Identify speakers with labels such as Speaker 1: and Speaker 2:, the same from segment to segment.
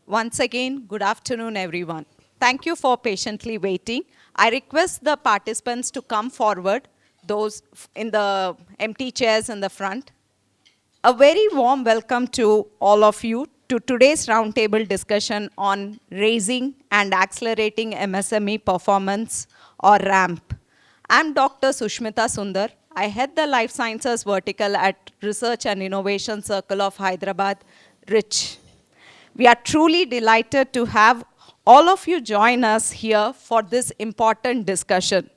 Speaker 1: Once again, good afternoon, everyone. Thank you for patiently waiting. I request the participants to come forward, those in the empty chairs in the front. A very warm welcome to all of you to today's roundtable discussion on raising and accelerating MSME performance, or RAMP. I'm Dr. Sushmita Sundar. I head the Life Sciences vertical at Research and Innovation Circle of Hyderabad, RICH. We are truly delighted to have all of you join us here for this important discussion.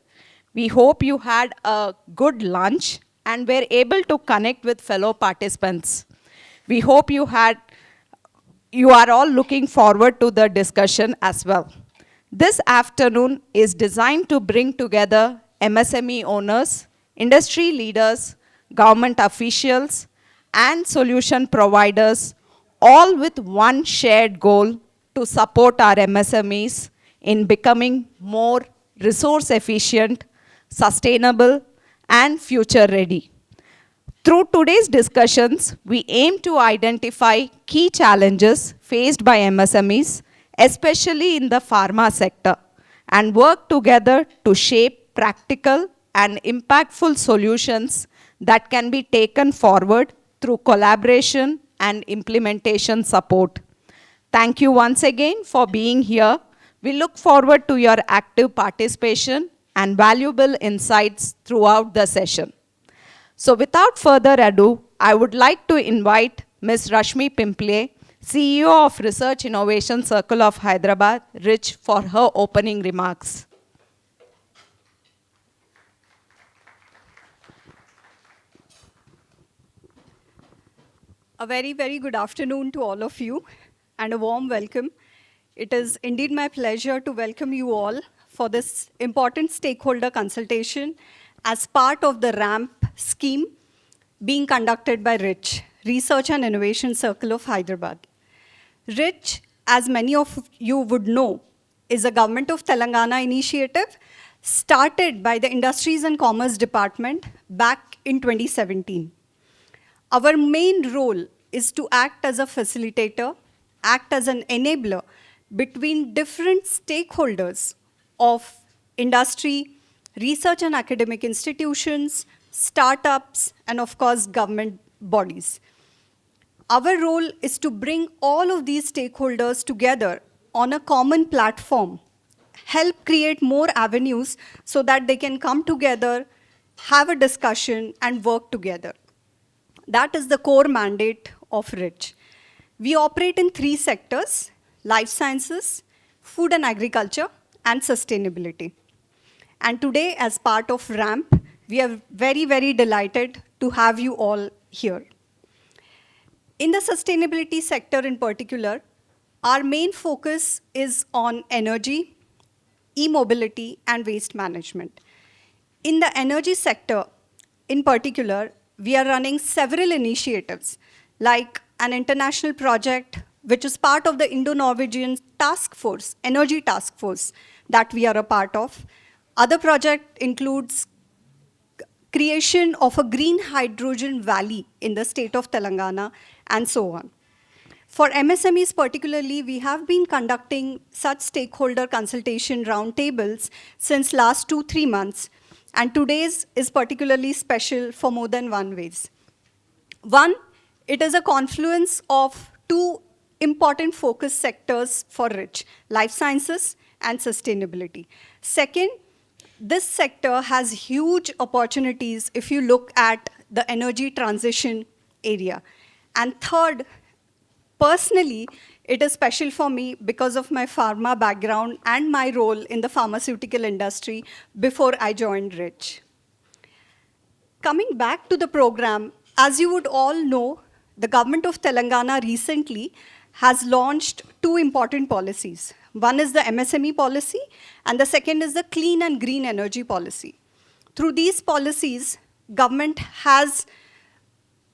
Speaker 1: We hope you had a good lunch and were able to connect with fellow participants. We hope you are all looking forward to the discussion as well. This afternoon is designed to bring together MSME owners, industry leaders, government officials, and solution providers, all with one shared goal to support our MSMEs in becoming more resource efficient, sustainable, and future ready. Through today's discussions, we aim to identify key challenges faced by MSMEs, especially in the pharma sector, and work together to shape practical and impactful solutions that can be taken forward through collaboration and implementation support. Thank you once again for being here. We look forward to your active participation and valuable insights throughout the session. So without further ado, I would like to invite Ms. Rashmi Pimpale, CEO of Research Innovation Circle of Hyderabad, RICH, for her opening remarks.
Speaker 2: A very, very good afternoon to all of you and a warm welcome. It is indeed my pleasure to welcome you all for this important stakeholder consultation as part of the RAMP scheme being conducted by RICH, Research and Innovation Circle of Hyderabad. RICH, as many of you would know, is a Government of Telangana initiative started by the Industries and Commerce Department back in 2017. Our main role is to act as a facilitator, act as an enabler between different stakeholders of industry, research and academic institutions, startups, and of course, government bodies. Our role is to bring all of these stakeholders together on a common platform, help create more avenues so that they can come together, have a discussion, and work together. That is the core mandate of RICH. We operate in 3 sectors: life sciences, food and agriculture, and sustainability. And today, as part of RAMP, we are very, very delighted to have you all here. In the sustainability sector in particular, our main focus is on energy, e-mobility, and waste management. In the energy sector in particular, we are running several initiatives, like an international project which is part of the Indo-Norwegian task force, energy task force, that we are a part of. Other project includes creation of a green hydrogen valley in the state of Telangana, and so on. For MSMEs particularly, we have been conducting such stakeholder consultation roundtables since last 2-3 months, and today's is particularly special for more than one ways. One, it is a confluence of 2 important focus sectors for RICH: life sciences and sustainability. Second, this sector has huge opportunities if you look at the energy transition area. And third, personally, it is special for me because of my pharma background and my role in the pharmaceutical industry before I joined RICH. Coming back to the program, as you would all know, the government of Telangana recently has launched 2 important policies. One is the MSME policy, and the second is the clean and green energy policy. Through these policies, government has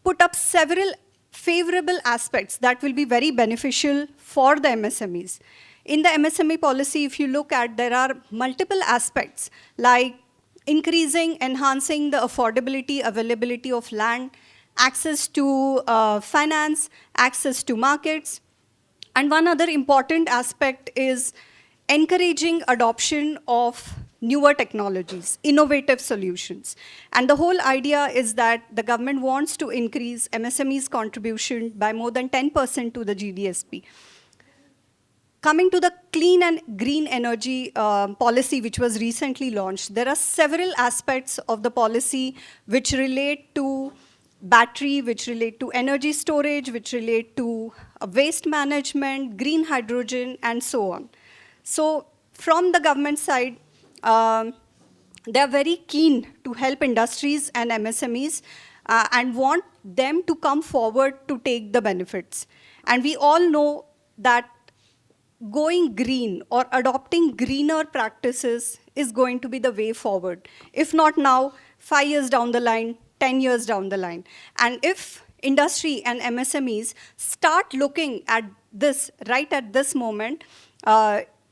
Speaker 2: put up several favorable aspects that will be very beneficial for the MSMEs. In the MSME policy, if you look at, there are multiple aspects like increasing, enhancing the affordability, availability of land, access to finance, access to markets, And one other important aspect is encouraging adoption of newer technologies, innovative solutions. And the whole idea is that the government wants to increase MSME's contribution by more than 10% to the GDSP. Coming to the clean and green energy policy, which was recently launched, there are several aspects of the policy which relate to battery, which relate to energy storage, which relate to waste management, green hydrogen, and so on. So from the government side, they are very keen to help industries and MSMEs and want them to come forward to take the benefits. And we all know that going green or adopting greener practices is going to be the way forward. If not now, 5 years down the line, 10 years down the line. And if industry and MSMEs start looking at this right at this moment,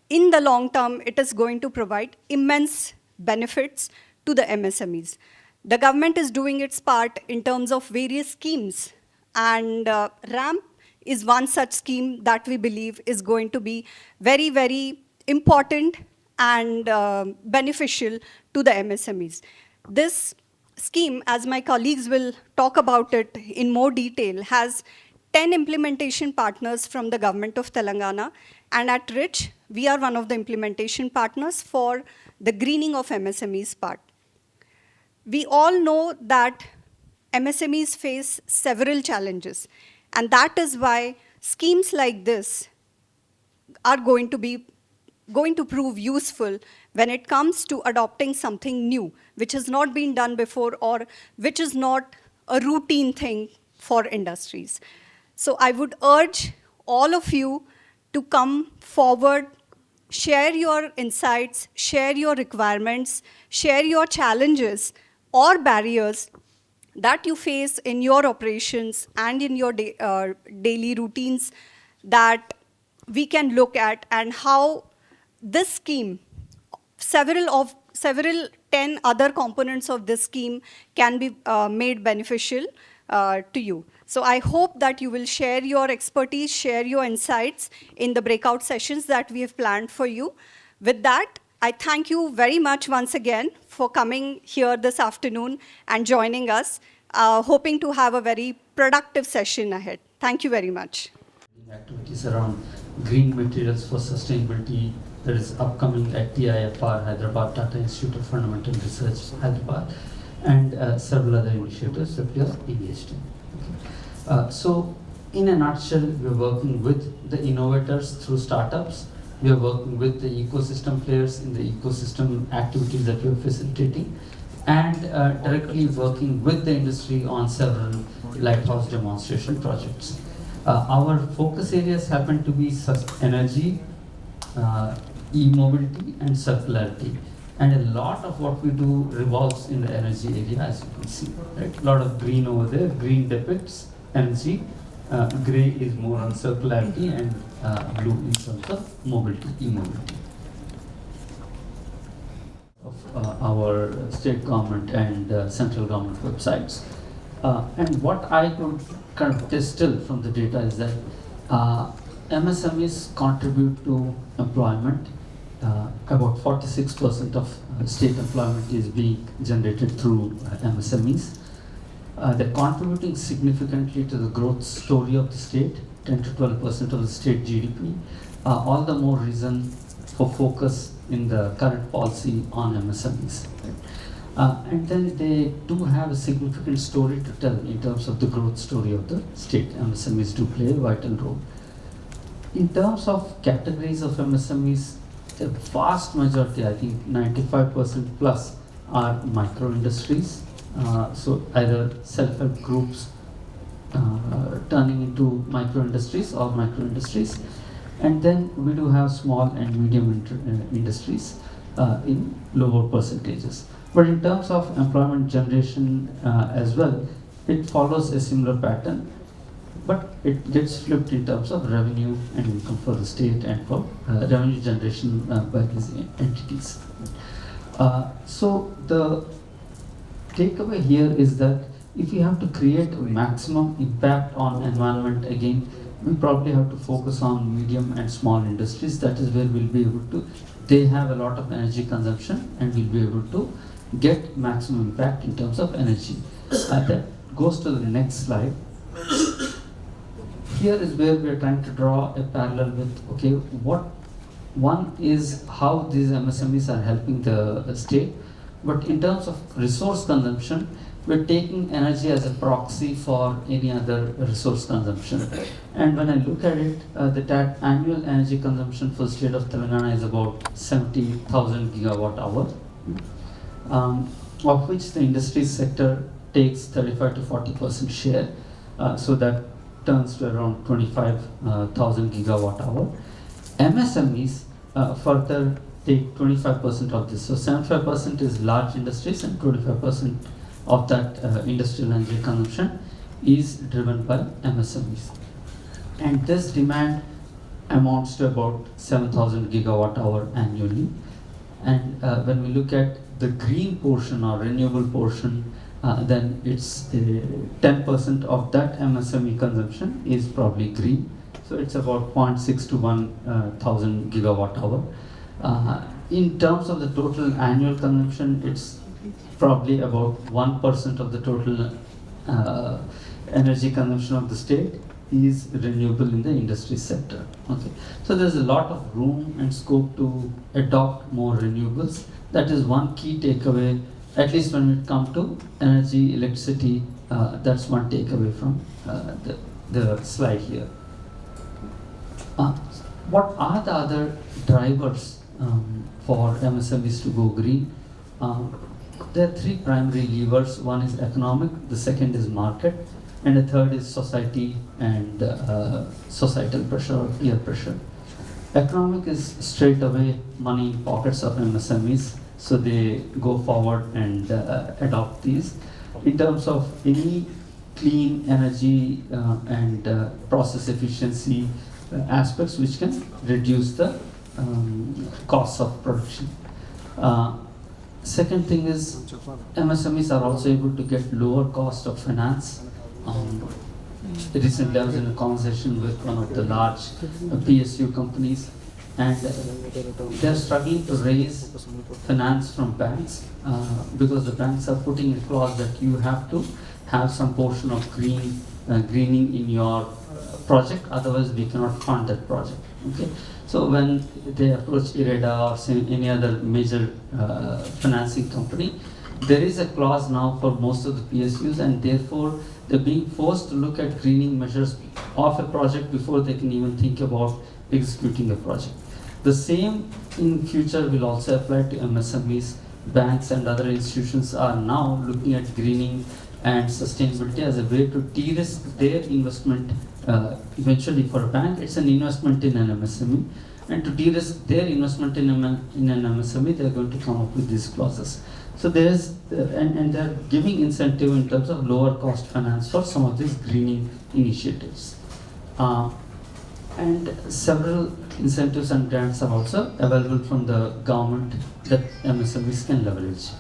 Speaker 2: in the long term, it is going to provide immense benefits to the MSMEs. The government is doing its part in terms of various schemes, and RAMP is one such scheme that we believe is going to be very, very important and beneficial to the MSMEs. This scheme, as my colleagues will talk about it in more detail, has 10 implementation partners from the government of Telangana, and at RICH, we are one of the implementation partners for the greening of MSMEs part. We all know that MSMEs face several challenges, and that is why schemes like this are going to prove useful when it comes to adopting something new, which has not been done before or which is not a routine thing for industries. So I would urge all of you to come forward, share your insights, share your requirements, share your challenges or barriers that you face in your operations and in your daily routines that we can look at, and how this scheme, several 10 other components of this scheme can be made beneficial to you. So I hope that you will share your expertise, share your insights in the breakout sessions that we have planned for you. With that, I thank you very much once again for coming here this afternoon and joining us, hoping to have a very productive session ahead. Thank you very much.
Speaker 3: Activities around green materials for sustainability that is upcoming at TIFR Hyderabad, Tata Institute of Fundamental Research Hyderabad, and several other initiatives that we are engaged in. Okay. So in a nutshell, we are working with the innovators through startups. We are working with the ecosystem players in the ecosystem activities that we are facilitating, and directly working with the industry on several lighthouse demonstration projects. Our focus areas happen to be energy, e-mobility, and circularity. And a lot of what we do revolves in the energy area, as you can see. Right? A lot of green over there. Green depicts energy. Gray is more on circularity, and blue in terms of mobility, e-mobility. Of our state government and central government websites. And what I could kind of distill from the data is that MSMEs contribute to employment. About 46% of state employment is being generated through MSMEs. They're contributing significantly to the growth story of the state, 10 to 12% of the state GDP. All the more reason for focus in the current policy on MSMEs. And then they do have a significant story to tell in terms of the growth story of the state. MSMEs do play a vital role. In terms of categories of MSMEs, the vast majority, I think 95% plus, are micro industries. So either self-help groups turning into micro industries or micro industries. And then we do have small and medium industries in lower percentages. But in terms of employment generation as well, it follows a similar pattern, but it gets flipped in terms of revenue and income for the state and for revenue generation by these entities. So the takeaway here is that if you have to create maximum impact on environment, again, we probably have to focus on medium and small industries. That is where we'll be able to, they have a lot of energy consumption and we'll be able to get maximum impact in terms of energy. That goes to the next slide. Here is where we are trying to draw a parallel with, okay, what one is how these MSMEs are helping the state, but in terms of resource consumption, we're taking energy as a proxy for any other resource consumption. And when I look at it, the annual energy consumption for the state of Telangana is about 70,000 gigawatt hour, of which the industry sector takes 35 to 40% share. So that turns to around 25,000 gigawatt hour. MSMEs further take 25% of this. So 75% is large industries and 25% of that industrial energy consumption is driven by MSMEs. And this demand amounts to about 7,000 gigawatt hour annually. And when we look at the green portion or renewable portion, then it's 10% of that MSME consumption is probably green. So it's about 0.6 to 1,000 gigawatt hour. In terms of the total annual consumption, it's probably about 1% of the total energy consumption of the state is renewable in the industry sector. Okay, so there's a lot of room and scope to adopt more renewables. That is one key takeaway, at least when it comes to energy, electricity. That's one takeaway from the slide here. What are the other drivers for MSMEs to go green? There are three primary levers. One is economic, the second is market, and the third is society and societal pressure or peer pressure. Economic is straight away money in pockets of MSMEs, so they go forward and adopt these. In terms of any clean energy and process efficiency aspects which can reduce the costs of production. Second thing is MSMEs are also able to get lower cost of finance. Recently I was in a conversation with one of the large PSU companies, and they're struggling to raise finance from banks because the banks are putting a clause that you have to have some portion of greening in your project, otherwise we cannot fund that project. Okay, so when they approach IREDA or any other major financing company, there is a clause now for most of the PSUs, and therefore they're being forced to look at greening measures of a project before they can even think about executing a project. The same in future will also apply to MSMEs. Banks and other institutions are now looking at greening and sustainability as a way to de-risk their investment. Eventually for a bank, it's an investment in an MSME, and to de-risk their investment in an MSME, they're going to come up with these clauses. So there's, and they're giving incentive in terms of lower cost finance for some of these greening initiatives. And several incentives and grants are also available from the government that MSMEs can leverage.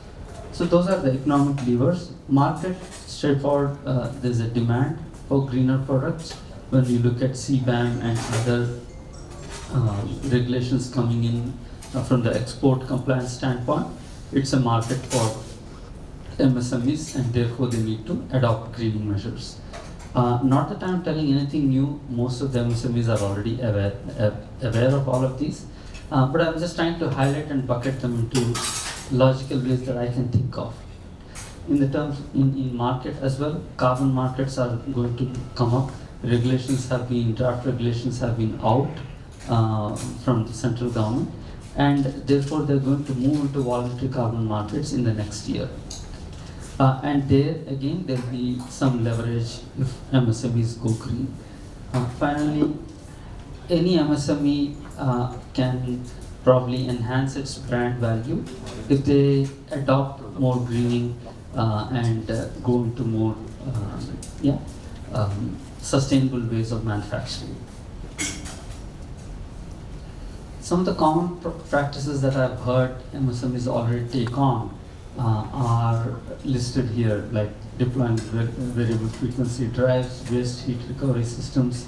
Speaker 3: So those are the economic levers. Market, straightforward, there's a demand for greener products. When you look at CBAM and other regulations coming in from the export compliance standpoint, it's a market for MSMEs, and therefore they need to adopt greening measures. Not that I'm telling anything new, most of the MSMEs are already aware of all of these, but I'm just trying to highlight and bucket them into logical ways that I can think of. In the terms, in market as well, carbon markets are going to come up. Draft regulations have been out from the central government, and therefore they're going to move into voluntary carbon markets in the next year. And there again, there'll be some leverage if MSMEs go green. Finally, any MSME can probably enhance its brand value if they adopt more greening and go into more sustainable ways of manufacturing. Some of the common practices that I've heard MSMEs already take on are listed here, like deploying variable frequency drives, waste heat recovery systems,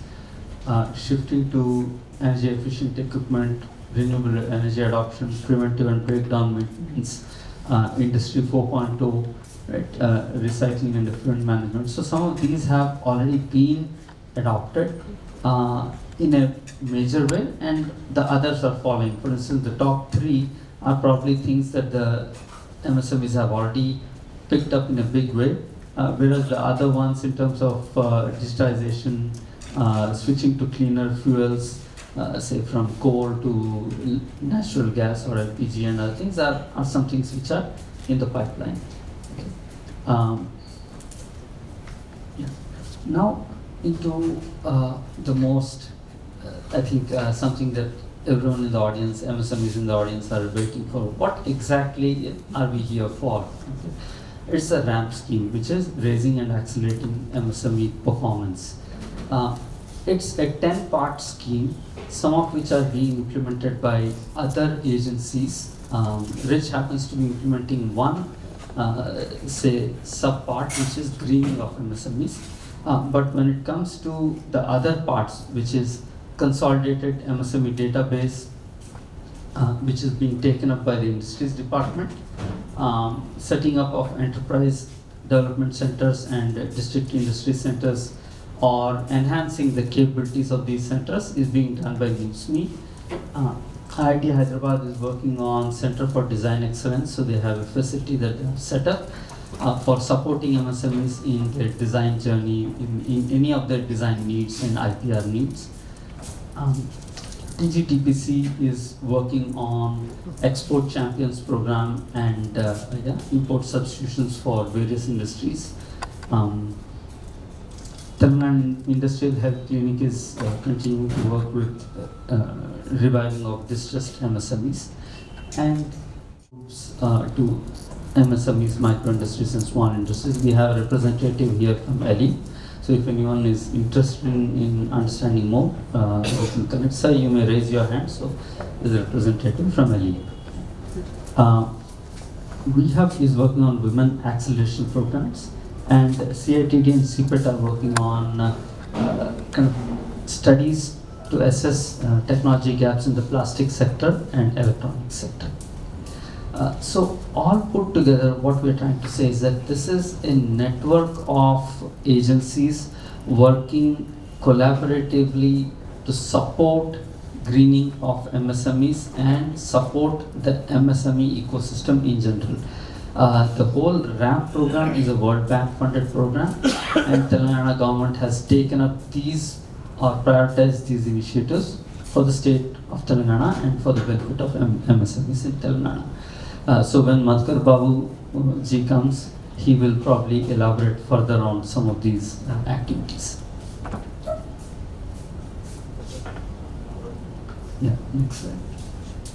Speaker 3: shifting to energy efficient equipment, renewable energy adoption, preventive and breakdown maintenance, Industry 4.0, right, recycling and effluent management. So some of these have already been adopted in a major way, and the others are following. For instance, the top three are probably things that the MSMEs have already picked up in a big way, whereas the other ones in terms of digitization, switching to cleaner fuels, say from coal to natural gas or LPG and other things are some things which are in the pipeline. Okay. Yeah. Now into the most, I think something that everyone in the audience, MSMEs in the audience are waiting for. What exactly are we here for? Okay. It's a RAMP scheme, which is Raising and Accelerating MSME Performance. It's a 10-part scheme, some of which are being implemented by other agencies. Rich happens to be implementing one, say, sub-part, which is greening of MSMEs. But when it comes to the other parts, which is consolidated MSME database, which is being taken up by the Industries Department, setting up of enterprise development centers and district industry centers, or enhancing the capabilities of these centers is being done by USME. IIT Hyderabad is working on Center for Design Excellence, so they have a facility that they have set up for supporting MSMEs in their design journey, in any of their design needs and IPR needs. TGTPC is working on Export Champions Program and import substitutions for various industries. Telangana Industrial Health Clinic is continuing to work with reviving of distressed MSMEs and to MSMEs, micro industries and small industries. We have a representative here from LE. So if anyone is interested in understanding more, you can connect. Sir, you may raise your hand. So there's a representative from LE. WeHub is working on women acceleration programs, and CITD and CPET are working on kind of studies to assess technology gaps in the plastic sector and electronics sector. So all put together, what we're trying to say is that this is a network of agencies working collaboratively to support greening of MSMEs and support the MSME ecosystem in general. The whole RAMP program is a World Bank funded program, and Telangana government has taken up these or prioritized these initiatives for the state of Telangana and for the benefit of MSMEs in Telangana. So when Madhukar Babu ji comes, he will probably elaborate further on some of these activities. Yeah, next slide.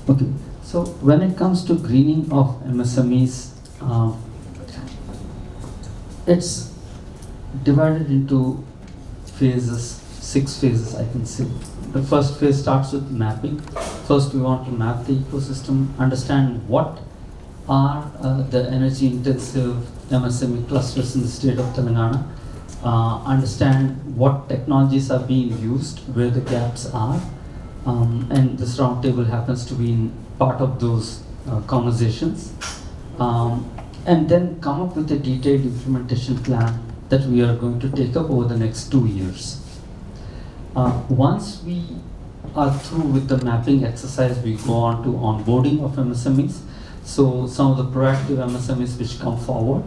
Speaker 3: Okay, so when it comes to greening of MSMEs, it's divided into phases, 6 phases I can say. The first phase starts with mapping. First we want to map the ecosystem, understand what are the energy intensive MSME clusters in the state of Telangana, understand what technologies are being used, where the gaps are, and this roundtable happens to be part of those conversations, and then come up with a detailed implementation plan that we are going to take up over the next 2 years. Once we are through with the mapping exercise, we go on to onboarding of MSMEs. So some of the proactive MSMEs which come forward,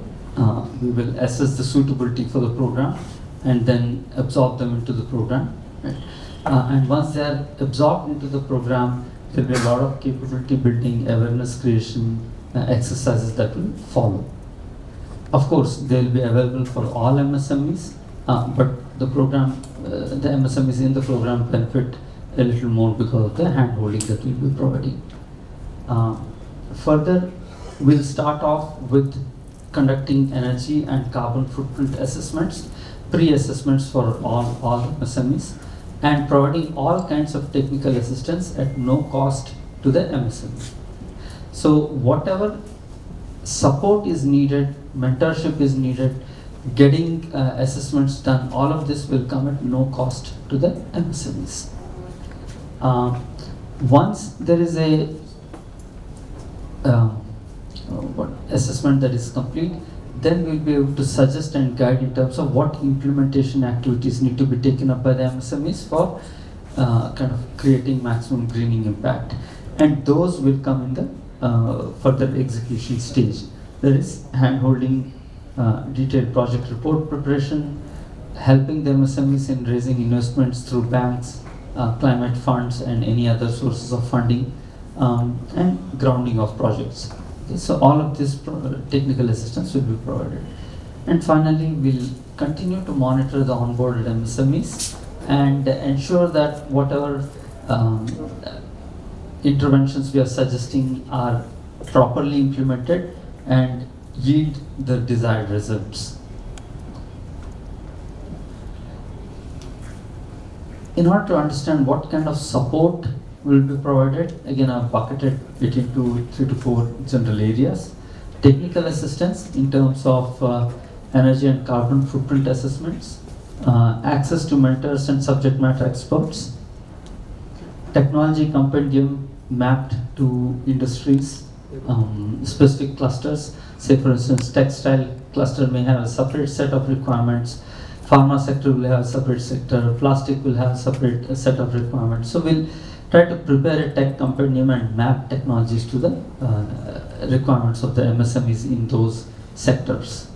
Speaker 3: we will assess the suitability for the program and then absorb them into the program. Right? And once they are absorbed into the program, there will be a lot of capability building, awareness creation exercises that will follow. Of course, they will be available for all MSMEs, but the program, the MSMEs in the program benefit a little more because of the hand-holding that we will be providing. Further, we'll start off with conducting energy and carbon footprint assessments, pre-assessments for all MSMEs, and providing all kinds of technical assistance at no cost to the MSME. So whatever support is needed, mentorship is needed, getting assessments done, all of this will come at no cost to the MSMEs. Once there is a assessment that is complete, then we'll be able to suggest and guide in terms of what implementation activities need to be taken up by the MSMEs for kind of creating maximum greening impact. And those will come in the further execution stage. There is hand-holding, detailed project report preparation, helping the MSMEs in raising investments through banks, climate funds, and any other sources of funding, and grounding of projects. Okay, so all of this technical assistance will be provided. And finally, we'll continue to monitor the onboarded MSMEs and ensure that whatever interventions we are suggesting are properly implemented and yield the desired results. In order to understand what kind of support will be provided, again I've bucketed it into 3 to 4 general areas. Technical assistance in terms of energy and carbon footprint assessments, access to mentors and subject matter experts, technology compendium mapped to industries, specific clusters. Say for instance, textile cluster may have a separate set of requirements, pharma sector will have a separate sector, plastic will have a separate set of requirements. So we'll try to prepare a tech compendium and map technologies to the requirements of the MSMEs in those sectors.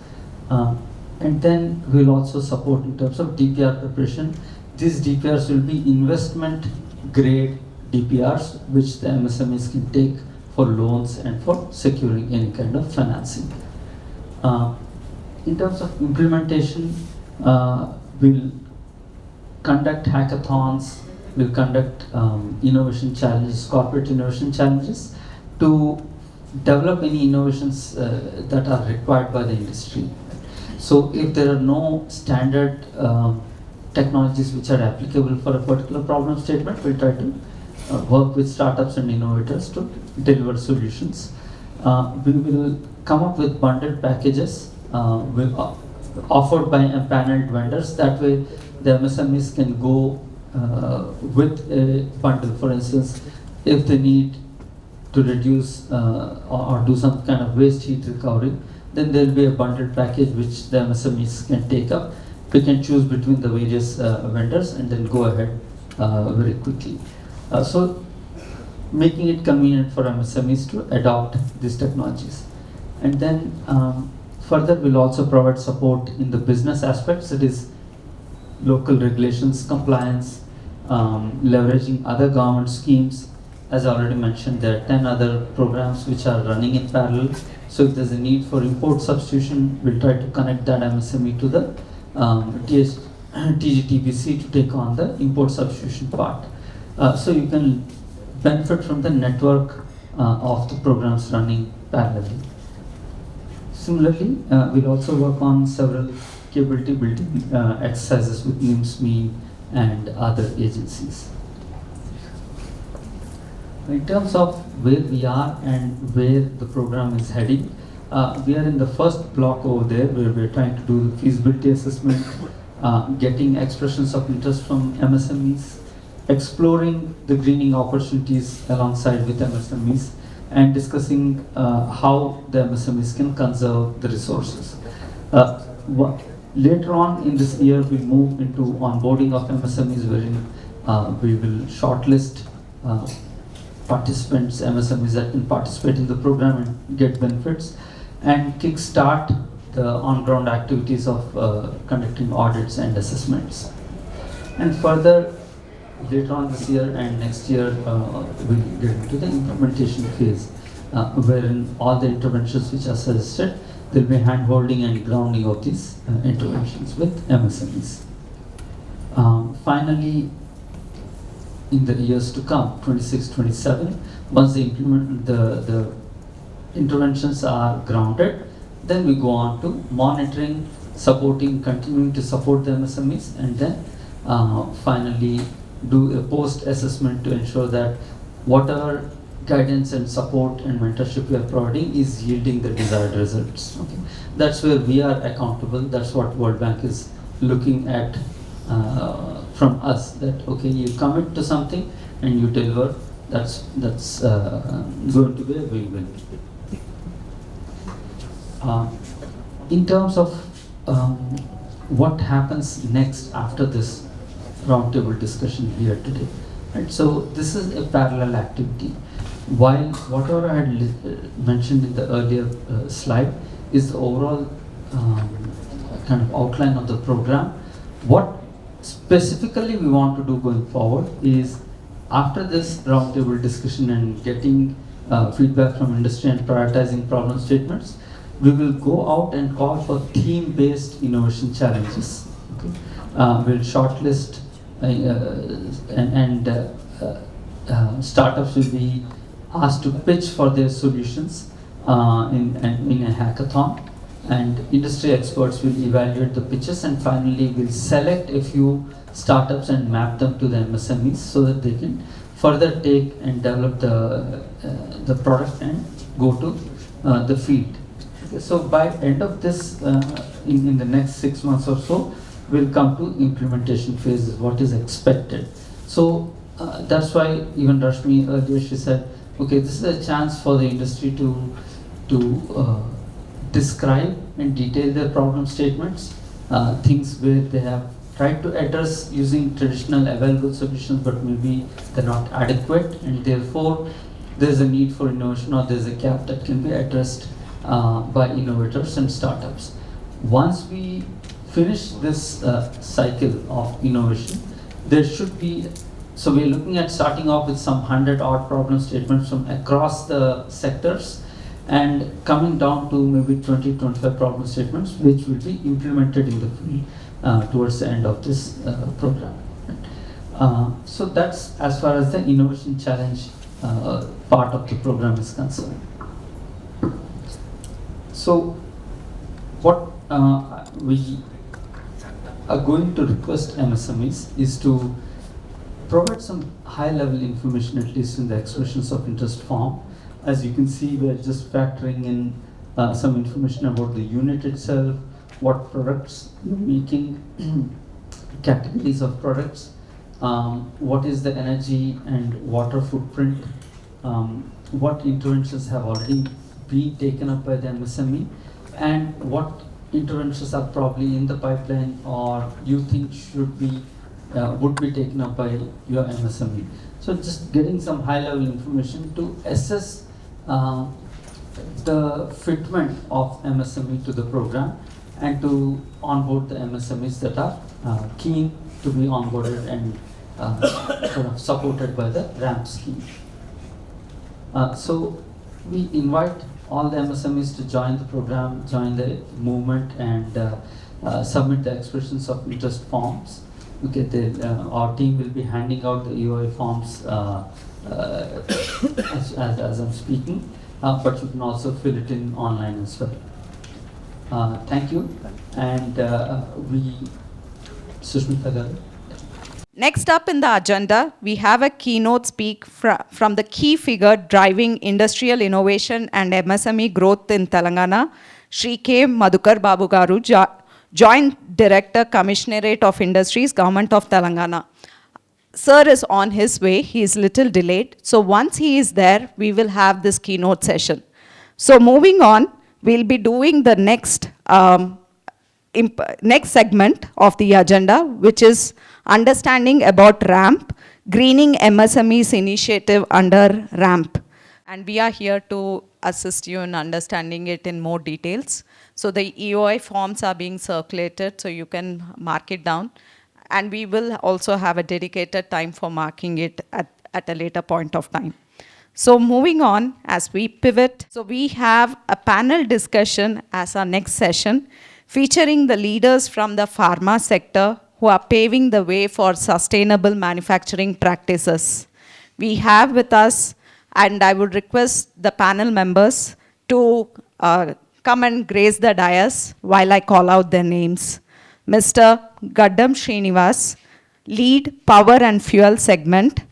Speaker 3: And then we'll also support in terms of DPR preparation. These DPRs will be investment grade DPRs which the MSMEs can take for loans and for securing any kind of financing. In terms of implementation, we'll conduct hackathons, we'll conduct innovation challenges, corporate innovation challenges to develop any innovations that are required by the industry. So if there are no standard technologies which are applicable for a particular problem statement, we'll try to work with startups and innovators to deliver solutions. We will come up with bundled packages offered by empaneled vendors. That way the MSMEs can go with a bundle. For instance, if they need to reduce or do some kind of waste heat recovery, then there will be a bundled package which the MSMEs can take up. We can choose between the various vendors and then go ahead very quickly. So making it convenient for MSMEs to adopt these technologies. And then further we'll also provide support in the business aspects, that is local regulations, compliance, leveraging other government schemes. As I already mentioned, there are 10 other programs which are running in parallel. So if there's a need for import substitution, we'll try to connect that MSME to the TGTBC to take on the import substitution part. So you can benefit from the network of the programs running parallelly. Similarly, we'll also work on several capability building exercises with MSME and other agencies. In terms of where we are and where the program is heading, we are in the first block over there where we're trying to do the feasibility assessment, getting expressions of interest from MSMEs, exploring the greening opportunities alongside with MSMEs, and discussing how the MSMEs can conserve the resources. Later on in this year, we move into onboarding of MSMEs, wherein we will shortlist participants, MSMEs that can participate in the program and get benefits, and kickstart the on-ground activities of conducting audits and assessments. And further, later on this year and next year, we'll get into the implementation phase, wherein all the interventions which are suggested, there'll be hand-holding and grounding of these interventions with MSMEs. Finally, in the years to come, 26-27, once the interventions are grounded, then we go on to monitoring, supporting, continuing to support the MSMEs, and then finally do a post-assessment to ensure that whatever guidance and support and mentorship we are providing is yielding the desired results. Okay, that's where we are accountable. That's what World Bank is looking at from us. That okay, you commit to something and you deliver. That's going to be a win-win. In terms of what happens next after this roundtable discussion here today, right? So this is a parallel activity. While whatever I had mentioned in the earlier slide is the overall kind of outline of the program, what specifically we want to do going forward is, after this roundtable discussion and getting feedback from industry and prioritizing problem statements, we will go out and call for theme-based innovation challenges. Okay? We'll shortlist and startups will be asked to pitch for their solutions in a hackathon, and industry experts will evaluate the pitches, and finally we'll select a few startups and map them to the MSMEs so that they can further take and develop the product and go to the field. Okay, so by end of this, in the next 6 months or so, we'll come to implementation phases, what is expected. So that's why even Rashmi earlier, she said, okay, this is a chance for the industry to describe and detail their problem statements, things where they have tried to address using traditional available solutions, but maybe they're not adequate, and therefore there's a need for innovation, or there's a gap that can be addressed by innovators and startups. Once we finish this cycle of innovation, there should be, so we're looking at starting off with some 100 odd problem statements from across the sectors, and coming down to maybe 20-25 problem statements which will be implemented in the field towards the end of this program. So that's as far as the innovation challenge part of the program is concerned. So what we are going to request MSMEs is to provide some high-level information, at least in the expressions of interest form. As you can see, we are just factoring in some information about the unit itself, what products you're making, categories of products, what is the energy and water footprint, what interventions have already been taken up by the MSME, and what interventions are probably in the pipeline or you think should be would be taken up by your MSME. So just getting some high-level information to assess the fitment of MSME to the program, and to onboard the MSMEs that are keen to be onboarded and sort of supported by the RAMP scheme. So we invite all the MSMEs to join the program, join the movement, and submit the expressions of interest forms. Okay, our team will be handing out the EOI forms as I'm speaking, but you can also fill it in online as well. Thank you, and Sushmita Garu.
Speaker 1: Next up in the agenda, we have a keynote speak from the key figure driving industrial innovation and MSME growth in Telangana, Shri K. Madhukar Babu Garu, Joint Director, Commissionerate of Industries, Government of Telangana. Sir is on his way. He is little delayed. So once he is there, we will have this keynote session. So moving on, we'll be doing the next segment of the agenda, which is understanding about RAMP, Greening MSMEs initiative under RAMP. And we are here to assist you in understanding it in more details. So the EOI forms are being circulated, so you can mark it down. And we will also have a dedicated time for marking it at a later point of time. So moving on, as we pivot, so we have a panel discussion as our next session, featuring the leaders from the pharma sector who are paving the way for sustainable manufacturing practices. We have with us, and I would request the panel members to come and grace the dais while I call out their names. Mr. Gaddam Srinivas, Lead Power and Fuel Segment.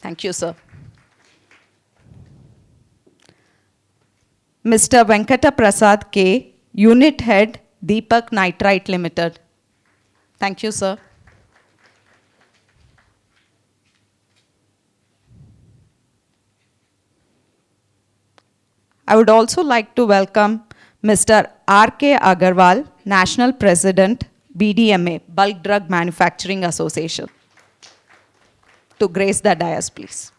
Speaker 1: Thank you, sir. Mr. Venkata Prasad K, Unit Head, Deepak Nitrite Limited. Thank you, sir. I would also like to welcome Mr. R.K. Agarwal, National President, BDMA, Bulk Drug Manufacturing Association, to grace the dais, please.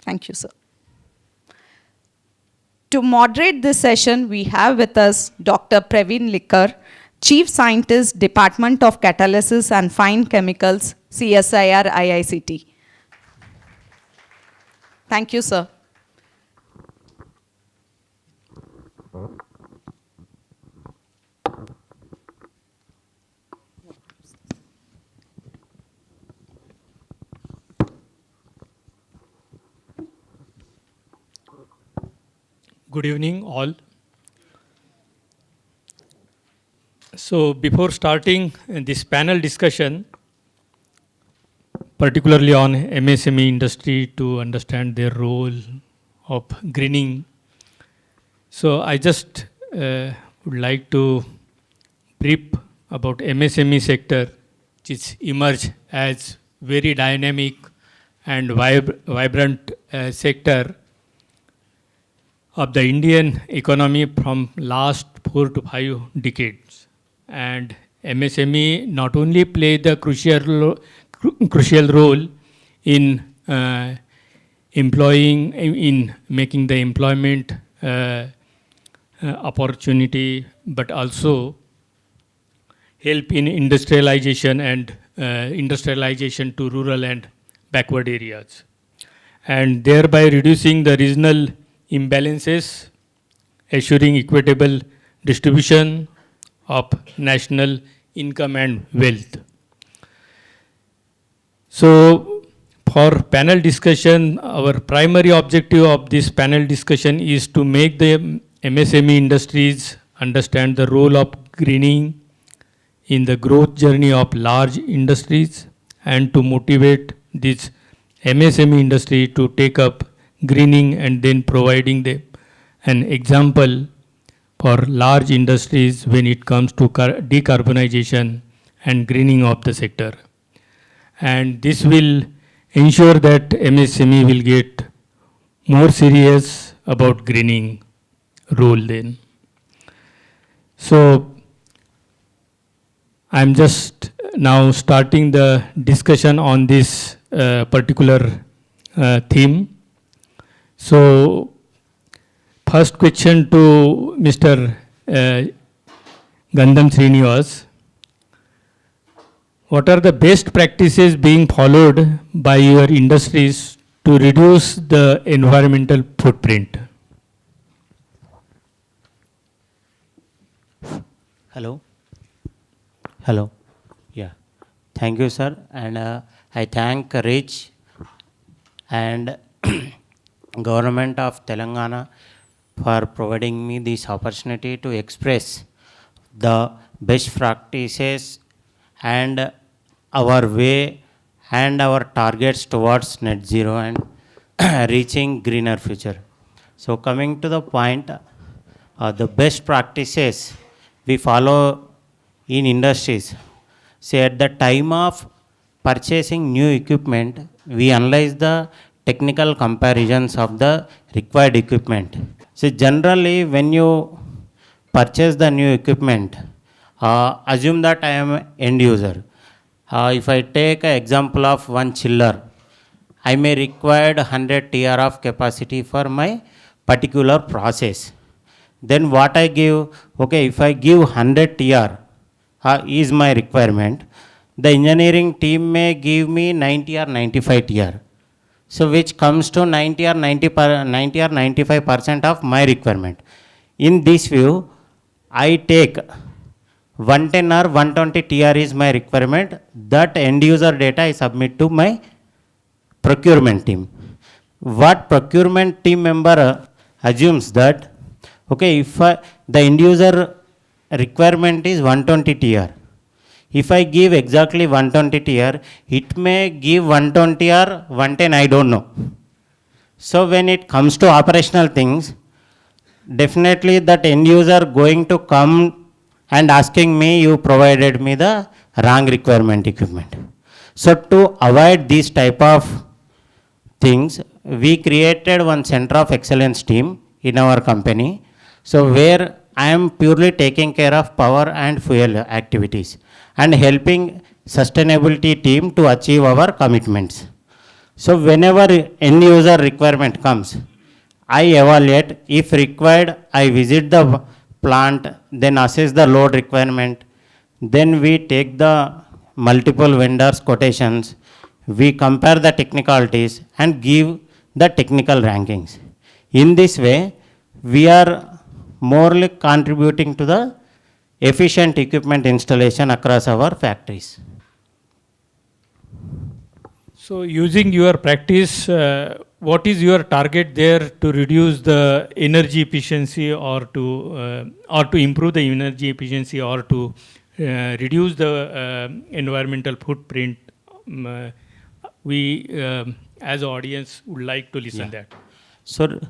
Speaker 1: Thank you, sir. To moderate this session, we have with us Dr. Praveen Likar, Chief Scientist, Department of Catalysis and Fine Chemicals, CSIR IICT. Thank you, sir.
Speaker 4: Good evening, all. So before starting this panel discussion, particularly on MSME industry to understand their role of greening, so I just would like to brief about MSME sector, which is emerged as very dynamic and vibrant sector of the Indian economy from last 4 to 5 decades. And MSME not only play the crucial role in in making the employment opportunity, but also help in industrialization and industrialization to rural and backward areas, and thereby reducing the regional imbalances, assuring equitable distribution of national income and wealth. So for panel discussion, our primary objective of this panel discussion is to make the MSME industries understand the role of greening in the growth journey of large industries, and to motivate this MSME industry to take up greening and then providing an example for large industries when it comes to decarbonization and greening of the sector. And this will ensure that MSME will get more serious about greening role then. So I'm just now starting the discussion on this particular theme. So first question to Mr. Gandham Srinivas. What are the best practices being followed by your industries to reduce the environmental footprint?
Speaker 5: Hello. Hello. Yeah. Thank you, sir. And I thank Rich and Government of Telangana for providing me this opportunity to express the best practices and our way and our targets towards net zero and reaching greener future. So coming to the point, the best practices we follow in industries. Say at the time of purchasing new equipment, we analyze the technical comparisons of the required equipment. So generally when you purchase the new equipment, assume that I am an end user. If I take an example of one chiller, I may require 100 TR of capacity for my particular process. Then what I give, okay, if I give 100 TR is my requirement, the engineering team may give me 90 or 95 TR. So which comes to 90 or 95% of my requirement. In this view, I take 110 or 120 TR is my requirement. That end user data I submit to my procurement team. What procurement team member assumes that, okay, if the end user requirement is 120 TR. If I give exactly 120 TR, it may give 120 or 110, I don't know. So when it comes to operational things, definitely that end user going to come and asking me, you provided me the wrong requirement equipment. So to avoid these type of things, we created one center of excellence team in our company. So where I am purely taking care of power and fuel activities and helping sustainability team to achieve our commitments. So whenever end user requirement comes, I evaluate. If required, I visit the plant, then assess the load requirement. Then we take the multiple vendors quotations. We compare the technicalities and give the technical rankings. In this way, we are morely contributing to the efficient equipment installation across our factories.
Speaker 4: So using your practice, what is your target there to reduce the energy efficiency or to improve the energy efficiency or to reduce the environmental footprint? We as audience would like to listen that.
Speaker 5: So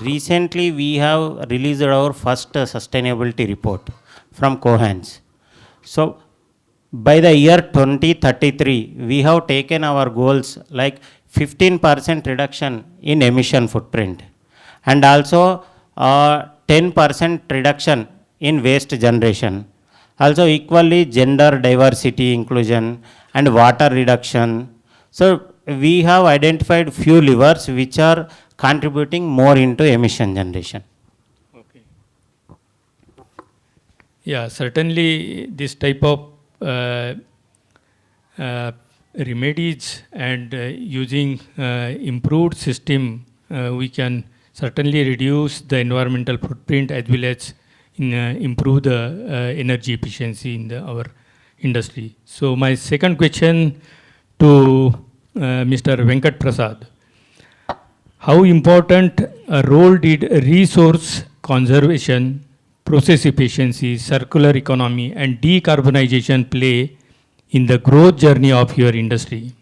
Speaker 5: recently we have released our first sustainability report from Cohance. So by the year 2033, we have taken our goals like 15% reduction in emission footprint and also 10% reduction in waste generation. Also equally gender diversity inclusion and water reduction. So we have identified few levers which are contributing more into emission generation.
Speaker 4: Okay. Yeah, certainly this type of remedies and using improved system, we can certainly reduce the environmental footprint as well as improve the energy efficiency in our industry. So my second question to Mr. Venkat Prasad. How important a role did resource conservation, process efficiency, circular economy, and decarbonization play in the growth journey of your industry?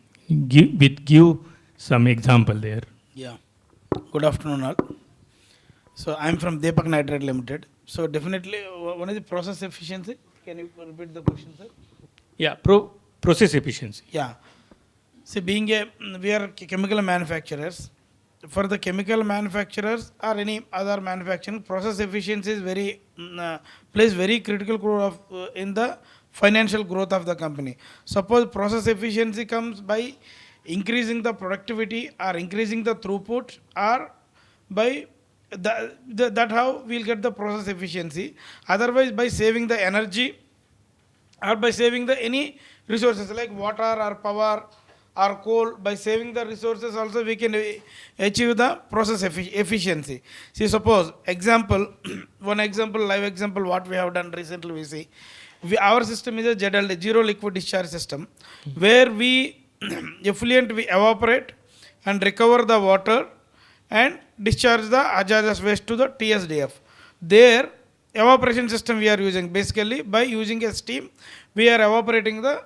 Speaker 4: Give some example there.
Speaker 6: Yeah. Good afternoon, all. So I'm from Deepak Nitrate Limited. So definitely, one is the process efficiency. Can you repeat the question, sir?
Speaker 4: Yeah, process efficiency.
Speaker 6: Yeah. See, we are chemical manufacturers. For the chemical manufacturers or any other manufacturing, process efficiency is plays very critical role in the financial growth of the company. Suppose process efficiency comes by increasing the productivity or increasing the throughput, or by that how we'll get the process efficiency. Otherwise, by saving the energy or by saving the any resources like water or power or coal, by saving the resources also we can achieve the process efficiency. See, suppose example, one example, live example, what we have done recently, we see our system is a ZLD, zero liquid discharge system, where we effluent we evaporate and recover the water and discharge the hazardous waste to the TSDF. There evaporation system we are using, basically by using a steam we are evaporating the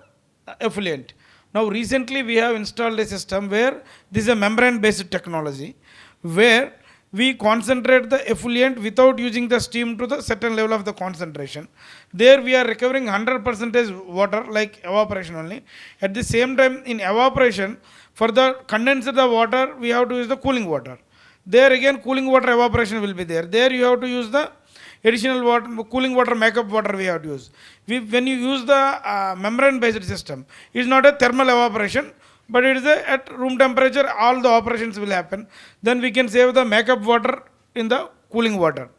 Speaker 6: effluent. Now recently we have installed a system where this is a membrane based technology, where we concentrate the effluent without using the steam to the certain level of the concentration. There we are recovering 100% water, like evaporation only. At the same time, in evaporation, for the condensed the water we have to use the cooling water. There again cooling water evaporation will be there. There you have to use the additional water, cooling water, makeup water we have to use. When you use the membrane based system, it is not a thermal evaporation, but it is at room temperature all the operations will happen. Then we can save the makeup water in the cooling water.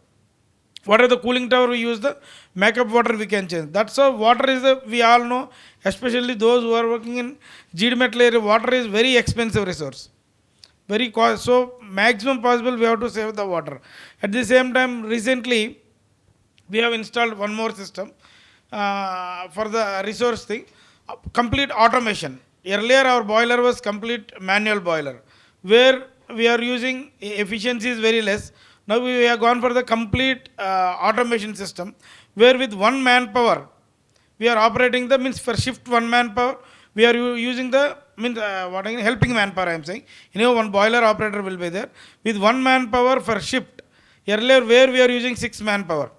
Speaker 6: What are the cooling tower we use, the makeup water we can change. That's how water is we all know, especially those who are working in GD metal area, water is very expensive resource. So maximum possible we have to save the water. At the same time, recently we have installed one more system for the resource thing, complete automation. Earlier our boiler was complete manual boiler, where we are using efficiency is very less. Now we have gone for the complete automation system, where with one manpower we are operating the, means for shift one manpower we are using the, what again, helping manpower I am saying. One boiler operator will be there with 1 manpower per shift. Earlier where we are using 6 manpower.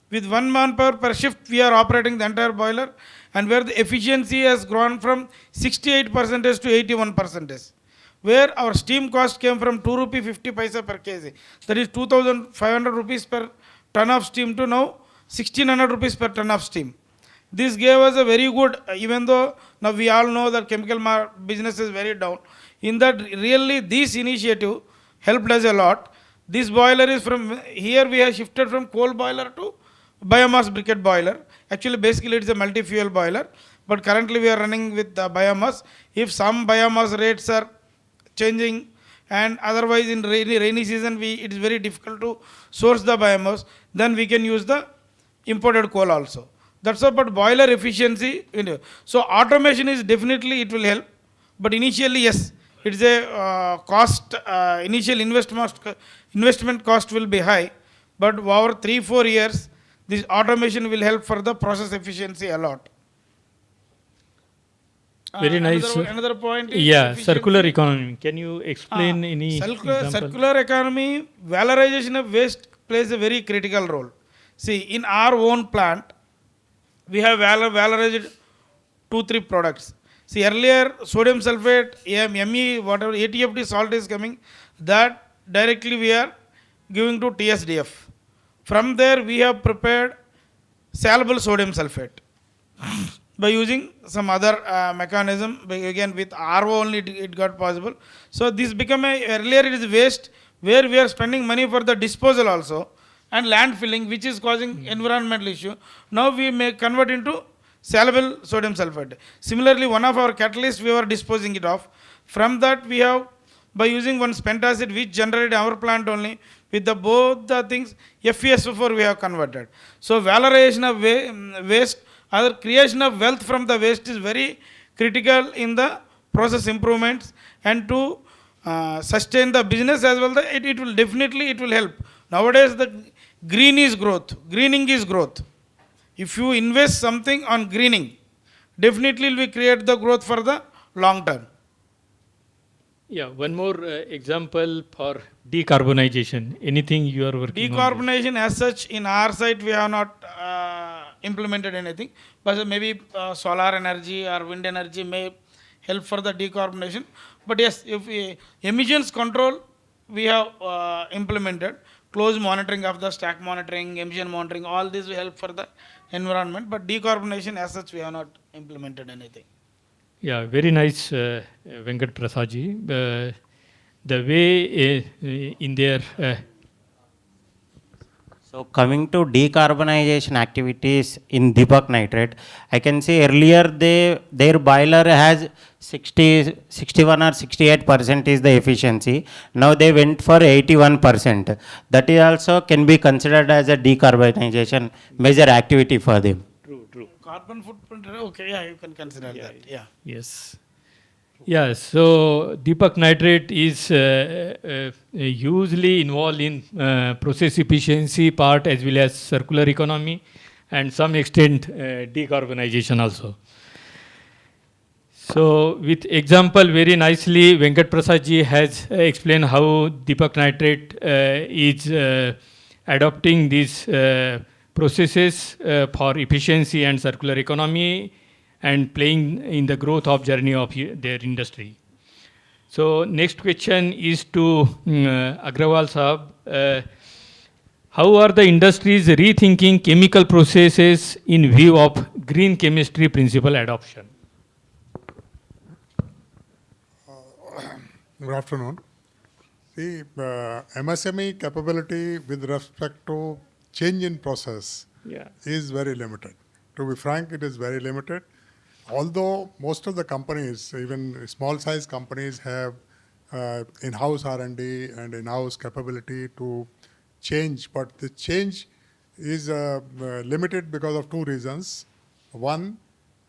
Speaker 6: With 1 manpower per shift, we are operating the entire boiler, and where the efficiency has grown from 68% to 81%. Where our steam cost came from 2 rupee 50 paisa per kg, that is 2,500 rupees per ton of steam, to now 1,600 rupees per ton of steam. This gave us a very good, even though now we all know that chemical business is very down. In that, really, this initiative helped us a lot. This boiler is from, here we have shifted from coal boiler to biomass briquette boiler. Actually, basically it's a multi-fuel boiler, but currently we are running with the biomass. If some biomass rates are changing, and otherwise in rainy season it is very difficult to source the biomass, then we can use the imported coal also. That's all. But boiler efficiency, so automation is definitely, it will help, but initially yes, it is a cost, initial investment cost will be high, but over 3-4 years this automation will help for the process efficiency a lot.
Speaker 4: Very nice.
Speaker 6: Another point is
Speaker 4: yeah,
Speaker 6: efficiency.
Speaker 4: circular economy. Can you explain any example?
Speaker 6: Circular economy, valorization of waste plays a very critical role. See, in our own plant, we have valorized 2-3 products. See, earlier sodium sulfate, ME, whatever ATFD salt is coming, that directly we are giving to TSDF. From there we have prepared soluble sodium sulfate by using some other mechanism. Again, with RO only it got possible. So this became earlier it is waste, where we are spending money for the disposal also, and landfilling, which is causing environmental issue. Now we may convert into soluble sodium sulfate. Similarly, one of our catalysts, we were disposing it off. From that we have, by using one spent acid which generated our plant only, with the both the things, FeSO4 we have converted. So valorization of waste, or creation of wealth from the waste is very critical in the process improvements, and to sustain the business as well. It will definitely, it will help. Nowadays the greening is growth. If you invest something on greening, definitely will create the growth for the long term.
Speaker 4: Yeah, one more example for decarbonization. Anything you are working on?
Speaker 6: Decarbonization as such, in our site we have not implemented anything, but maybe solar energy or wind energy may help for the decarbonization. But yes, if emissions control, we have implemented close monitoring of the stack monitoring, emission monitoring, all this will help for the environment. But decarbonization as such, we have not implemented anything.
Speaker 4: Yeah, very nice, Venkat Prasadji. The way in their
Speaker 5: So coming to decarbonization activities in Deepak Nitrate, I can say earlier their boiler has 61 or 68% is the efficiency. Now they went for 81%. That is also can be considered as a decarbonization major activity for them.
Speaker 4: True.
Speaker 6: Carbon footprint, okay, yeah, you can consider that. Yeah.
Speaker 4: Yes. Yeah, so Deepak Nitrate is hugely involved in process efficiency part as well as circular economy and some extent decarbonization also. So with example very nicely, Venkat Prasadji has explained how Deepak Nitrate is adopting these processes for efficiency and circular economy and playing in the growth of journey of their industry. So next question is to Agrawal Sahab. How are the industries rethinking chemical processes in view of green chemistry principle adoption?
Speaker 7: Good afternoon. See, MSME capability with respect to change in process is very limited. To be frank, it is very limited. Although most of the companies, even small size companies, have in-house R&D and in-house capability to change, but the change is limited because of two reasons. One,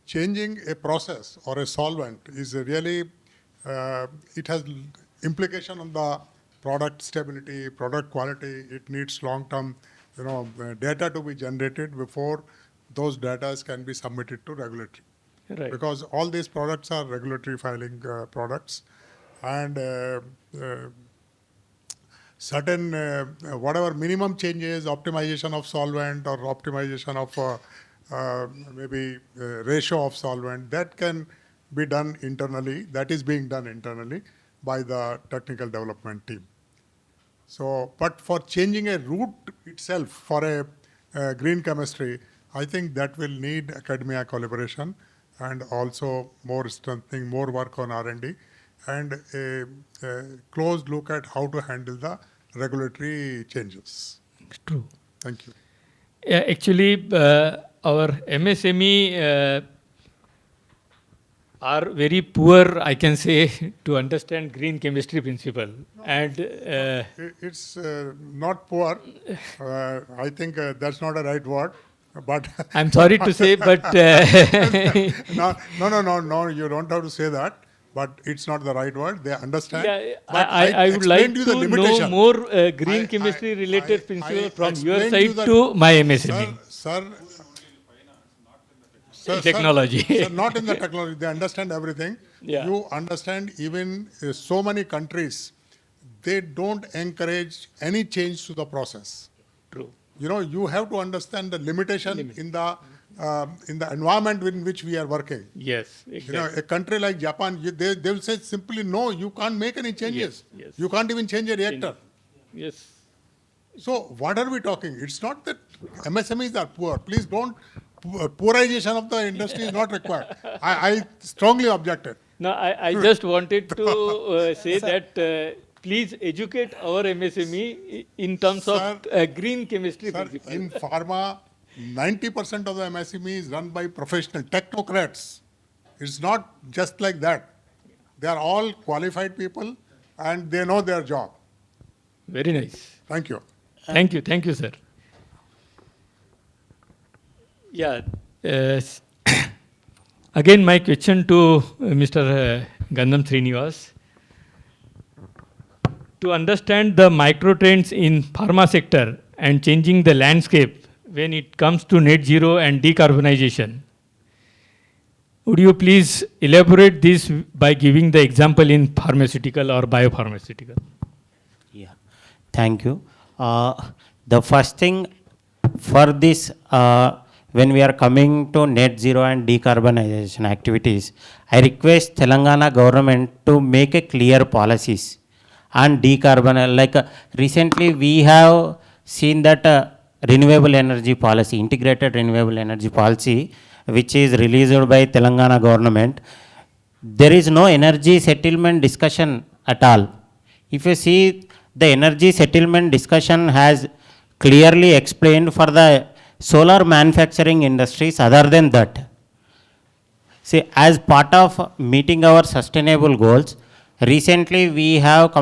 Speaker 7: changing a process or a solvent is really, it has implication on the product stability, product quality. It needs long-term, data to be generated before those data can be submitted to regulatory.
Speaker 4: Right.
Speaker 7: because all these products are regulatory filing products, and certain whatever minimum changes, optimization of solvent or optimization of maybe ratio of solvent, that can be done internally. That is being done internally by the technical development team. So, but for changing a route itself for a green chemistry, I think that will need academia collaboration and also more strengthening, more work on R&D, and a close look at how to handle the regulatory changes.
Speaker 4: True.
Speaker 7: Thank you.
Speaker 4: Yeah, actually, our MSME are very poor, I can say, to understand green chemistry principle. And
Speaker 7: It's not poor. I think that's not a right word. But
Speaker 4: I'm sorry to say, but
Speaker 7: no, you don't have to say that. But it's not the right word. They understand.
Speaker 4: yeah,
Speaker 7: But
Speaker 4: I would like
Speaker 7: explained you the
Speaker 4: to know
Speaker 7: limitation.
Speaker 4: more green
Speaker 7: I-
Speaker 4: chemistry
Speaker 7: I-
Speaker 4: related
Speaker 7: I
Speaker 4: principle from your
Speaker 7: explained you
Speaker 4: side
Speaker 7: that-
Speaker 4: to my MSME.
Speaker 7: Sir,
Speaker 4: Technology.
Speaker 7: Sir, not in the technology. They understand everything.
Speaker 4: Yeah.
Speaker 7: You understand even so many countries, they don't encourage any change to the process.
Speaker 4: True.
Speaker 7: You know, you have to understand the limitation in the environment in which we are working.
Speaker 4: Yes,
Speaker 7: You know,
Speaker 4: exactly.
Speaker 7: a country like Japan, they will say simply, no, you can't make any changes.
Speaker 4: Yes.
Speaker 7: You can't even change a reactor.
Speaker 4: Yes.
Speaker 7: So what are we talking? It's not that MSMEs are poor. Please don't, poorization of the industry is not required. I strongly objected.
Speaker 4: No, I just wanted to say that please educate our MSME in terms of green chemistry
Speaker 7: Sir,
Speaker 4: principle.
Speaker 7: in pharma, 90% of the MSME is run by professional technocrats. It's not just like that. They are all qualified people and they know their job.
Speaker 4: Very nice.
Speaker 7: Thank you.
Speaker 4: Thank you, sir. Yeah. Again, my question to Mr. Gandham Srinivas. To understand the micro trends in pharma sector and changing the landscape when it comes to net zero and decarbonization, would you please elaborate this by giving the example in pharmaceutical or biopharmaceutical?
Speaker 5: Yeah, thank you. The first thing for this, when we are coming to net zero and decarbonization activities, I request Telangana government to make a clear policies and decarbonize. Like recently we have seen that renewable energy policy, integrated renewable energy policy, which is released by Telangana government. There is no energy settlement discussion at all. If you see, the energy settlement discussion has clearly explained for the solar manufacturing industries. Other than that, see, as part of meeting our sustainable goals, recently we have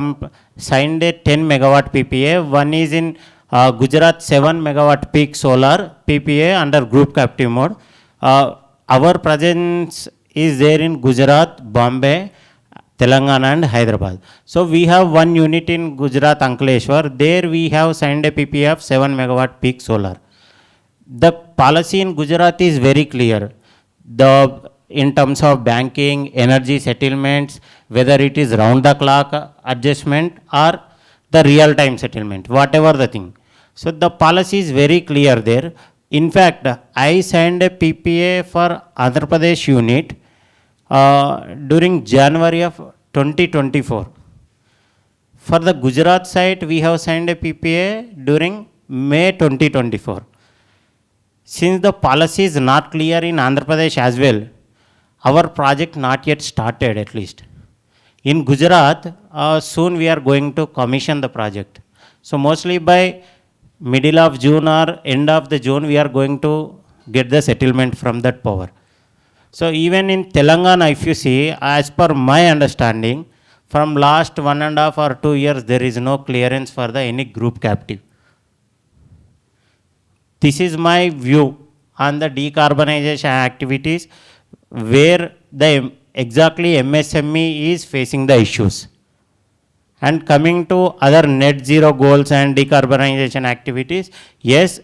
Speaker 5: signed a 10 megawatt PPA. One is in Gujarat, 7 megawatt peak solar PPA under group captive mode. Our presence is there in Gujarat, Bombay, Telangana and Hyderabad. So we have one unit in Gujarat, Ankleshwar. There we have signed a PPA of 7 megawatt peak solar. The policy in Gujarat is very clear. In terms of banking, energy settlements, whether it is round the clock adjustment or the real time settlement, whatever the thing. So the policy is very clear there. In fact, I signed a PPA for Andhra Pradesh unit during January of 2024. For the Gujarat site, we have signed a PPA during May 2024. Since the policy is not clear in Andhra Pradesh as well, our project not yet started at least. In Gujarat, soon we are going to commission the project. So mostly by middle of June or end of the June, we are going to get the settlement from that power. So even in Telangana, if you see, as per my understanding, from last 1.5 or 2 years, there is no clearance for the any group captive. This is my view on the decarbonization activities where the exactly MSME is facing the issues. And coming to other net zero goals and decarbonization activities, yes,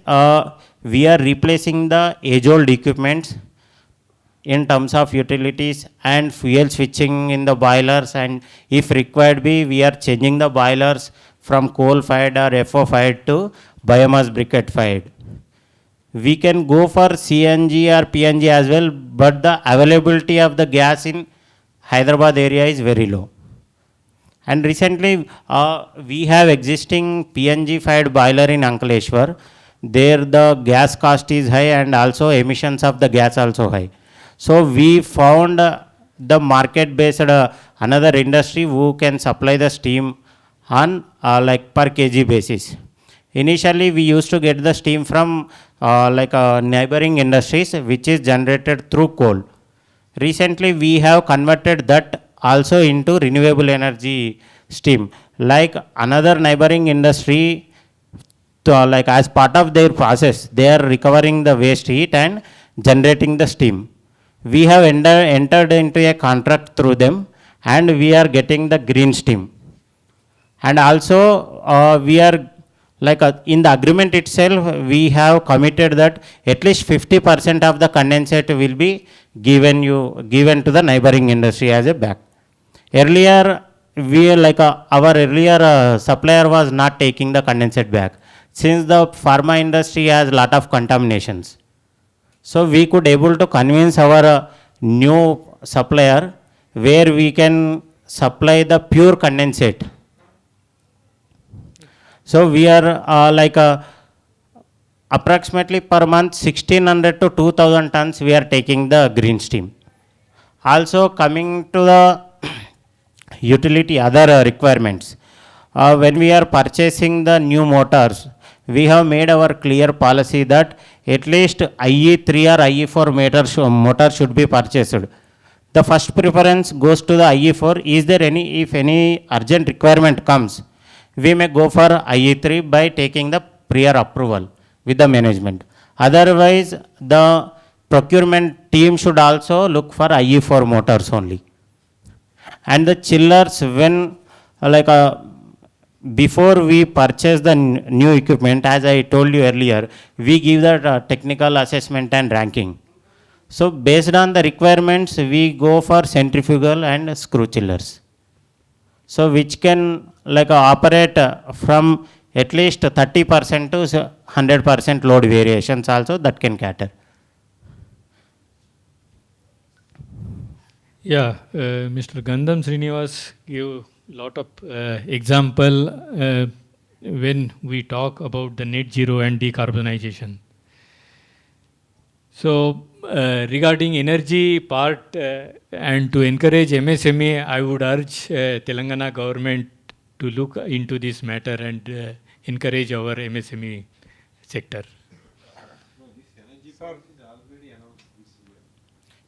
Speaker 5: we are replacing the age-old equipments in terms of utilities and fuel switching in the boilers, and if required be, we are changing the boilers from coal fired or FO fired to biomass briquette fired. We can go for CNG or PNG as well, but the availability of the gas in Hyderabad area is very low. And recently, we have existing PNG fired boiler in Ankleshwar. There the gas cost is high and also emissions of the gas also high. So we found the market based another industry who can supply the steam on like per kg basis. Initially, we used to get the steam from neighboring industries, which is generated through coal. Recently, we have converted that also into renewable energy steam. Like another neighboring industry, like as part of their process, they are recovering the waste heat and generating the steam. We have entered into a contract through them, and we are getting the green steam. And also, we are in the agreement itself, we have committed that at least 50% of the condensate will be given to the neighboring industry as a back. Earlier, our earlier supplier was not taking the condensate back, since the pharma industry has lot of contaminations. So we could able to convince our new supplier where we can supply the pure condensate. So we are approximately per month 1600 to 2000 tons we are taking the green steam. Also coming to the utility other requirements. When we are purchasing the new motors, we have made our clear policy that at least IE3 or IE4 motor should be purchased. The first preference goes to the IE4. Is there if any urgent requirement comes, we may go for IE3 by taking the prior approval with the management. Otherwise, the procurement team should also look for IE4 motors only. And the chillers, when before we purchase the new equipment, as I told you earlier, we give the technical assessment and ranking. So based on the requirements, we go for centrifugal and screw chillers. So which can operate from at least 30% to 100% load variations also that can cater.
Speaker 4: Yeah, Mr. Gandham Srinivas gave lot of example when we talk about the net zero and decarbonization. So regarding energy part and to encourage MSME, I would urge Telangana government to look into this matter and encourage our MSME sector.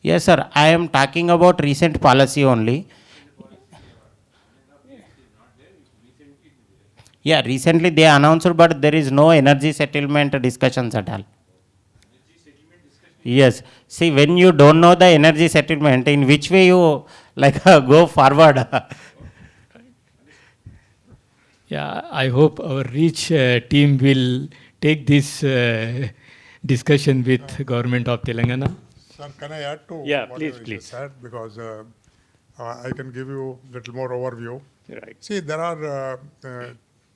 Speaker 5: Yes, sir. I am talking about recent policy only. Yeah, recently they announced, but there is no energy settlement discussions at all. Yes. See, when you don't know the energy settlement, in which way you go forward?
Speaker 4: Yeah, I hope our REACH team will take this discussion with government of Telangana.
Speaker 7: Sir, can I add to
Speaker 4: Yeah,
Speaker 7: what
Speaker 4: please,
Speaker 7: you
Speaker 4: please.
Speaker 7: said? Because I can give you a little more overview.
Speaker 4: Right.
Speaker 7: See, there are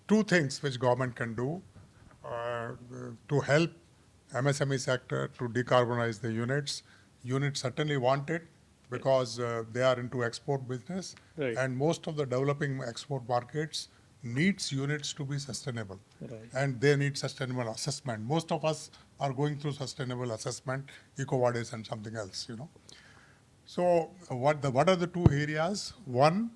Speaker 7: two things which government can do to help MSME sector to decarbonize the units. Units certainly want it because they are into export business.
Speaker 4: Right.
Speaker 7: And most of the developing export markets needs units to be sustainable.
Speaker 4: Right.
Speaker 7: And they need sustainable assessment. Most of us are going through sustainable assessment, EcoVadis and something else, So what are the two areas? One,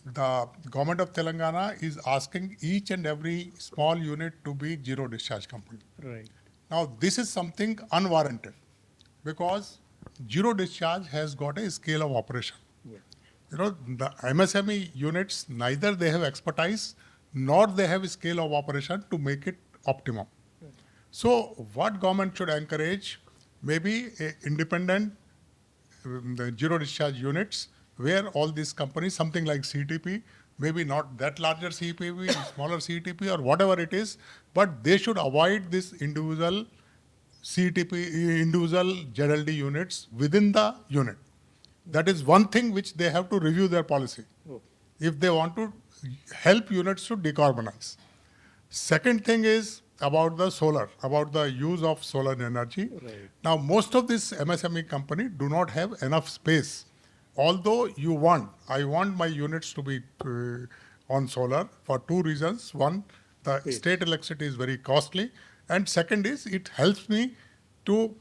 Speaker 7: the government of Telangana is asking each and every small unit to be zero discharge company.
Speaker 4: Right.
Speaker 7: Now, this is something unwarranted because zero discharge has got a scale of operation.
Speaker 4: Yeah.
Speaker 7: The MSME units, neither they have expertise nor they have a scale of operation to make it optimum. Right. So what government should encourage, maybe a independent the zero discharge units where all these companies, something like CTP, maybe not that larger CTP, smaller CTP or whatever it is, but they should avoid this individual CTP individual ZLD units within the unit. That is one thing which they have to review their policy if they want to help units to decarbonize. Second thing is about the solar, about the use of solar energy. Right. Now, most of this MSME company do not have enough space. Although I want my units to be on solar for two reasons. One, the state electricity is very costly. And second is it helps me to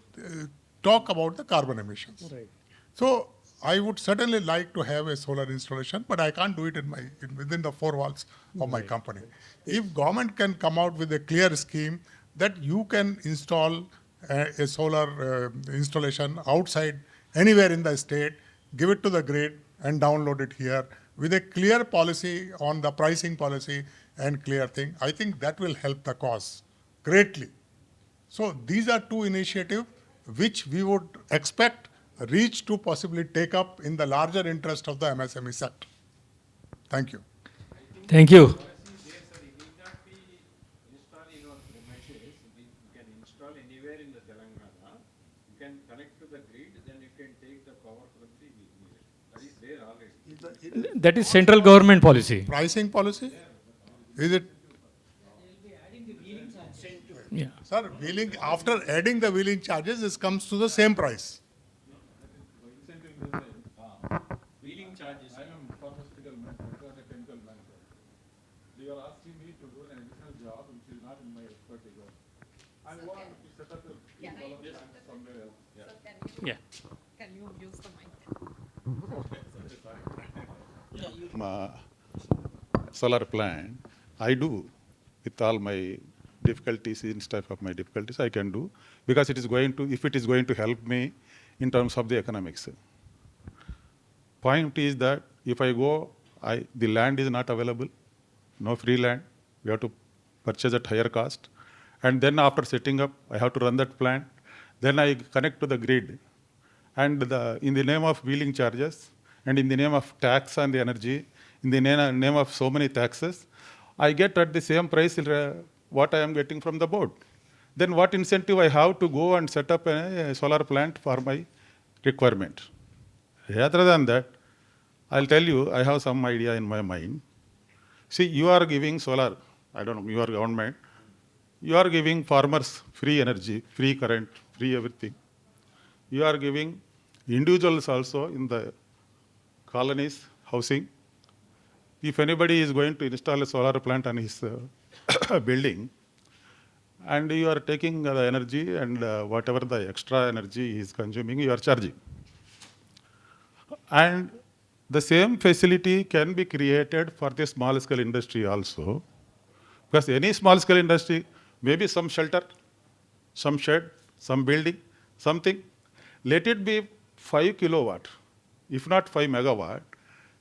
Speaker 7: talk about the carbon emissions. Right. So I would certainly like to have a solar installation, but I can't do it within the four walls of my company. If government can come out with a clear scheme that you can install a solar installation outside anywhere in the state, give it to the grid and download it here with a clear policy on the pricing policy and clear thing, I think that will help the cause greatly. So these are two initiatives which we would expect reach to possibly take up in the larger interest of the MSME sector. Thank you.
Speaker 4: Thank you.
Speaker 8: Anywhere in the Telangana, you can connect to the grid, then you can take the power from the meter. That is there already.
Speaker 4: That is central government policy.
Speaker 7: Pricing policy? Is it?
Speaker 4: Yeah.
Speaker 7: Sir, wheeling, after adding the wheeling charges, this comes to the same price.
Speaker 8: Wheeling charges. I am pharmaceutical manufacturer, a chemical manufacturer. You are asking me to do an additional job which is not in my expertise. I want to set up a solar plant somewhere else.
Speaker 4: Yeah.
Speaker 1: Can you use the mic?
Speaker 8: Solar plant, I do with all my difficulties, in spite of my difficulties, I can do because it is going to, if it is going to help me in terms of the economics. Point is that if I go, the land is not available, no free land, we have to purchase at higher cost. And then after setting up, I have to run that plant. Then I connect to the grid. And in the name of wheeling charges, and in the name of tax on the energy, in the name of so many taxes, I get at the same price what I am getting from the board. Then what incentive I have to go and set up a solar plant for my requirement? Rather than that, I'll tell you, I have some idea in my mind. See, you are giving solar, I don't know, your government, you are giving farmers free energy, free current, free everything. You are giving individuals also in the colonies, housing. If anybody is going to install a solar plant on his building, and you are taking the energy and whatever the extra energy he is consuming, you are charging. And the same facility can be created for the small scale industry also. Because any small scale industry, maybe some shelter, some shed, some building, something. Let it be 5 kilowatt, if not 5 megawatt.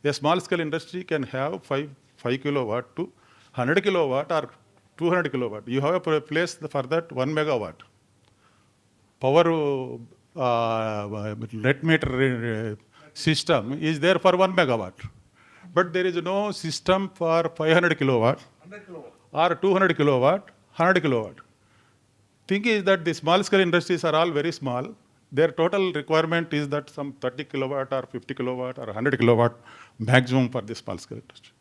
Speaker 8: A small scale industry can have 5 kilowatt to 100 kilowatt or 200 kilowatt. You have a place for that 1 megawatt. Power net meter system is there for 1 megawatt. But there is no system for 500 kilowatt or 200 kilowatt, 100 kilowatt. Thing is that the small scale industries are all very small. Their total requirement is that some 30 kilowatt or 50 kilowatt or 100 kilowatt maximum for the small scale industry.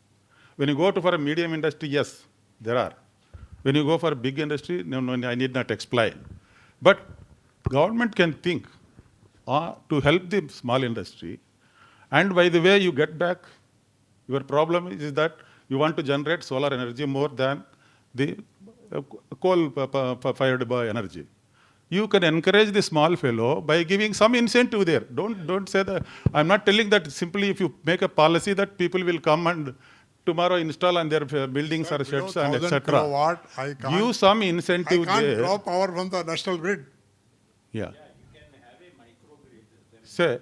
Speaker 8: When you go to for a medium industry, yes, there are. When you go for a big industry, no, I need not explain. But government can think to help the small industry. And by the way, you get back, your problem is that you want to generate solar energy more than the coal-fired energy. You can encourage the small fellow by giving some incentive there. Don't say that. I'm not telling that simply if you make a policy that people will come and tomorrow install on their buildings or sheds and etc. Give some incentive there.
Speaker 7: I can't draw power from the national grid.
Speaker 8: Yeah. You can have a microgrid. Say,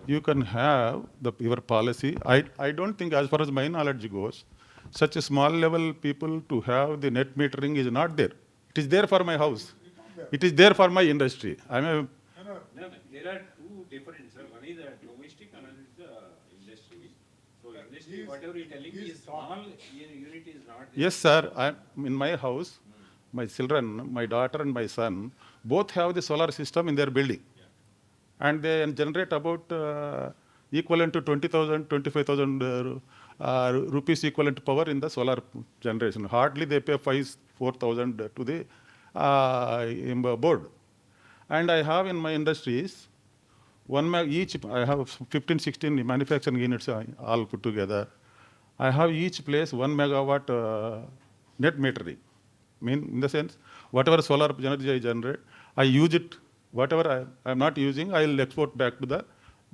Speaker 8: you can have your policy. I don't think, as far as my knowledge goes, such a small level people to have the net metering is not there. It is there for my house. It is there for my industry.
Speaker 9: No, there are two different, sir. One is domestic, another is the industry. So industry, whatever you're telling is small unit is not there.
Speaker 8: Yes, sir. In my house, my children, my daughter and my son, both have the solar system in their building. And they generate about equivalent to 20,000, 25,000 rupees equivalent power in the solar generation. Hardly they pay 4,000 to the board. And I have in my industries, each, I have 15, 16 manufacturing units all put together. I have each place 1 megawatt net metering. Mean in the sense, whatever solar energy I generate, I use it. Whatever I am not using, I will export back to the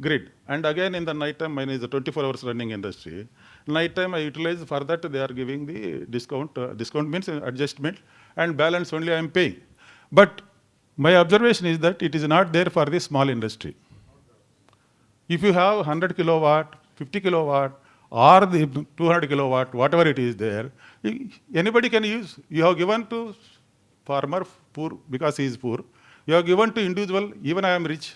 Speaker 8: grid. And again in the night time, mine is a 24 hours running industry. Night time I utilize for that they are giving the discount. Discount means adjustment, and balance only I am paying. But my observation is that it is not there for the small industry. If you have 100 kilowatt, 50 kilowatt, or the 200 kilowatt, whatever it is there, anybody can use. You have given to farmer poor because he is poor. You have given to individual, even I am rich.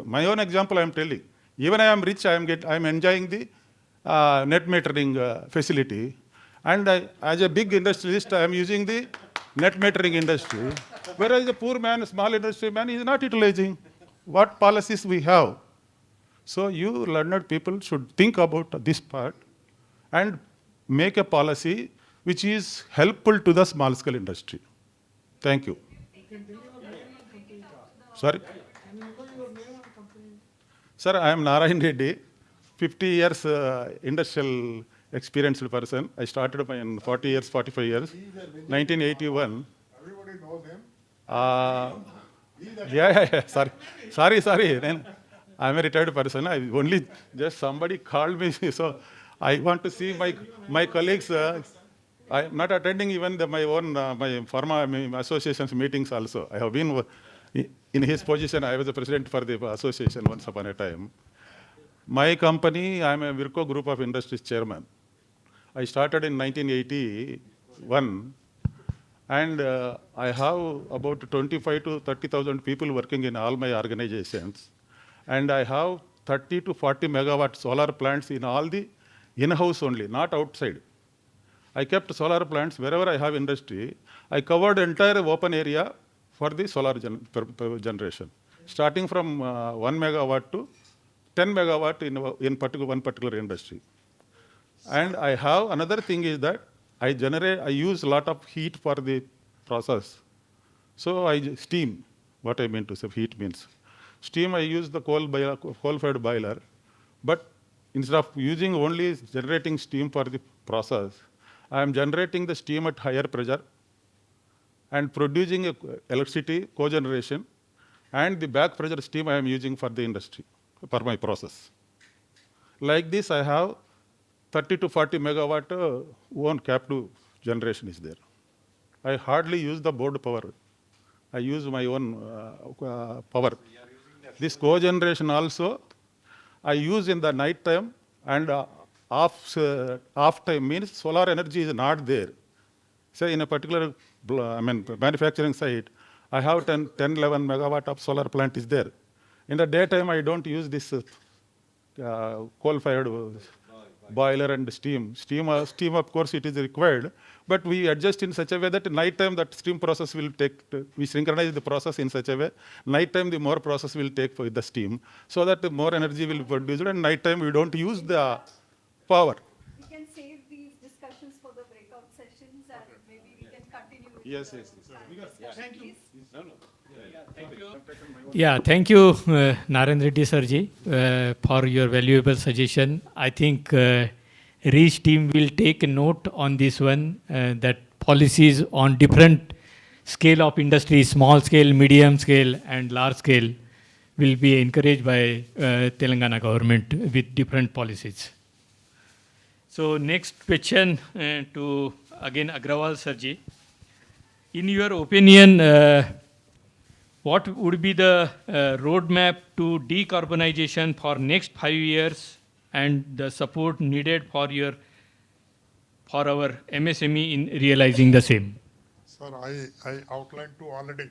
Speaker 8: My own example I am telling. Even I am rich, I am enjoying the net metering facility. And as a big industrialist, I am using the net metering industry. Whereas the poor man, small industry man is not utilizing. What policies we have? So you learned people should think about this part and make a policy which is helpful to the small scale industry. Thank you. Sorry? Sir, I am Narayan Reddy, 50 years industrial experienced person. I started in 40 years, 45 years, 1981.
Speaker 7: Everybody knows him.
Speaker 8: Sorry. Then I'm a retired person. I only just somebody called me, so I want to see my colleagues. I am not attending even my own my pharma association's meetings also. I have been in his position. I was the president for the association once upon a time. My company, I am a Virco Group of Industries chairman. I started in 1981. And I have about 25 to 30,000 people working in all my organizations. And I have 30 to 40 megawatt solar plants in all the in-house only, not outside. I kept solar plants wherever I have industry. I covered entire open area for the solar generation, starting from 1 megawatt to 10 megawatt in one particular industry. And I have another thing is that I use a lot of heat for the process. So steam, what I mean to say, heat means. Steam, I use the coal-fired boiler, but instead of using only generating steam for the process, I am generating the steam at higher pressure and producing electricity, cogeneration, and the back pressure steam I am using for the industry, for my process. Like this, I have 30 to 40 megawatt own captive generation is there. I hardly use the board power. I use my own power. This cogeneration also, I use in the night time, and off time means solar energy is not there. Say in a particular manufacturing site, I have 10, 11 megawatt of solar plant is there. In the daytime, I don't use this coal-fired boiler and steam. Steam, of course, it is required, but we adjust in such a way that night time that steam process will we synchronize the process in such a way, night time the more process will take for the steam, so that the more energy will be produced, and night time we don't use the power.
Speaker 2: We can save these discussions for the breakout sessions, and maybe we can continue with
Speaker 8: Yes.
Speaker 2: Thank you.
Speaker 4: Yeah, thank you, Narayan Reddy Sarji, for your valuable suggestion. I think REACH team will take a note on this one, that policies on different scale of industry, small scale, medium scale, and large scale, will be encouraged by Telangana government with different policies. So next question to again Agrawal Sarji. In your opinion, what would be the roadmap to decarbonization for next 5 years and the support needed for our MSME in realizing the same?
Speaker 7: Sir, I outlined two already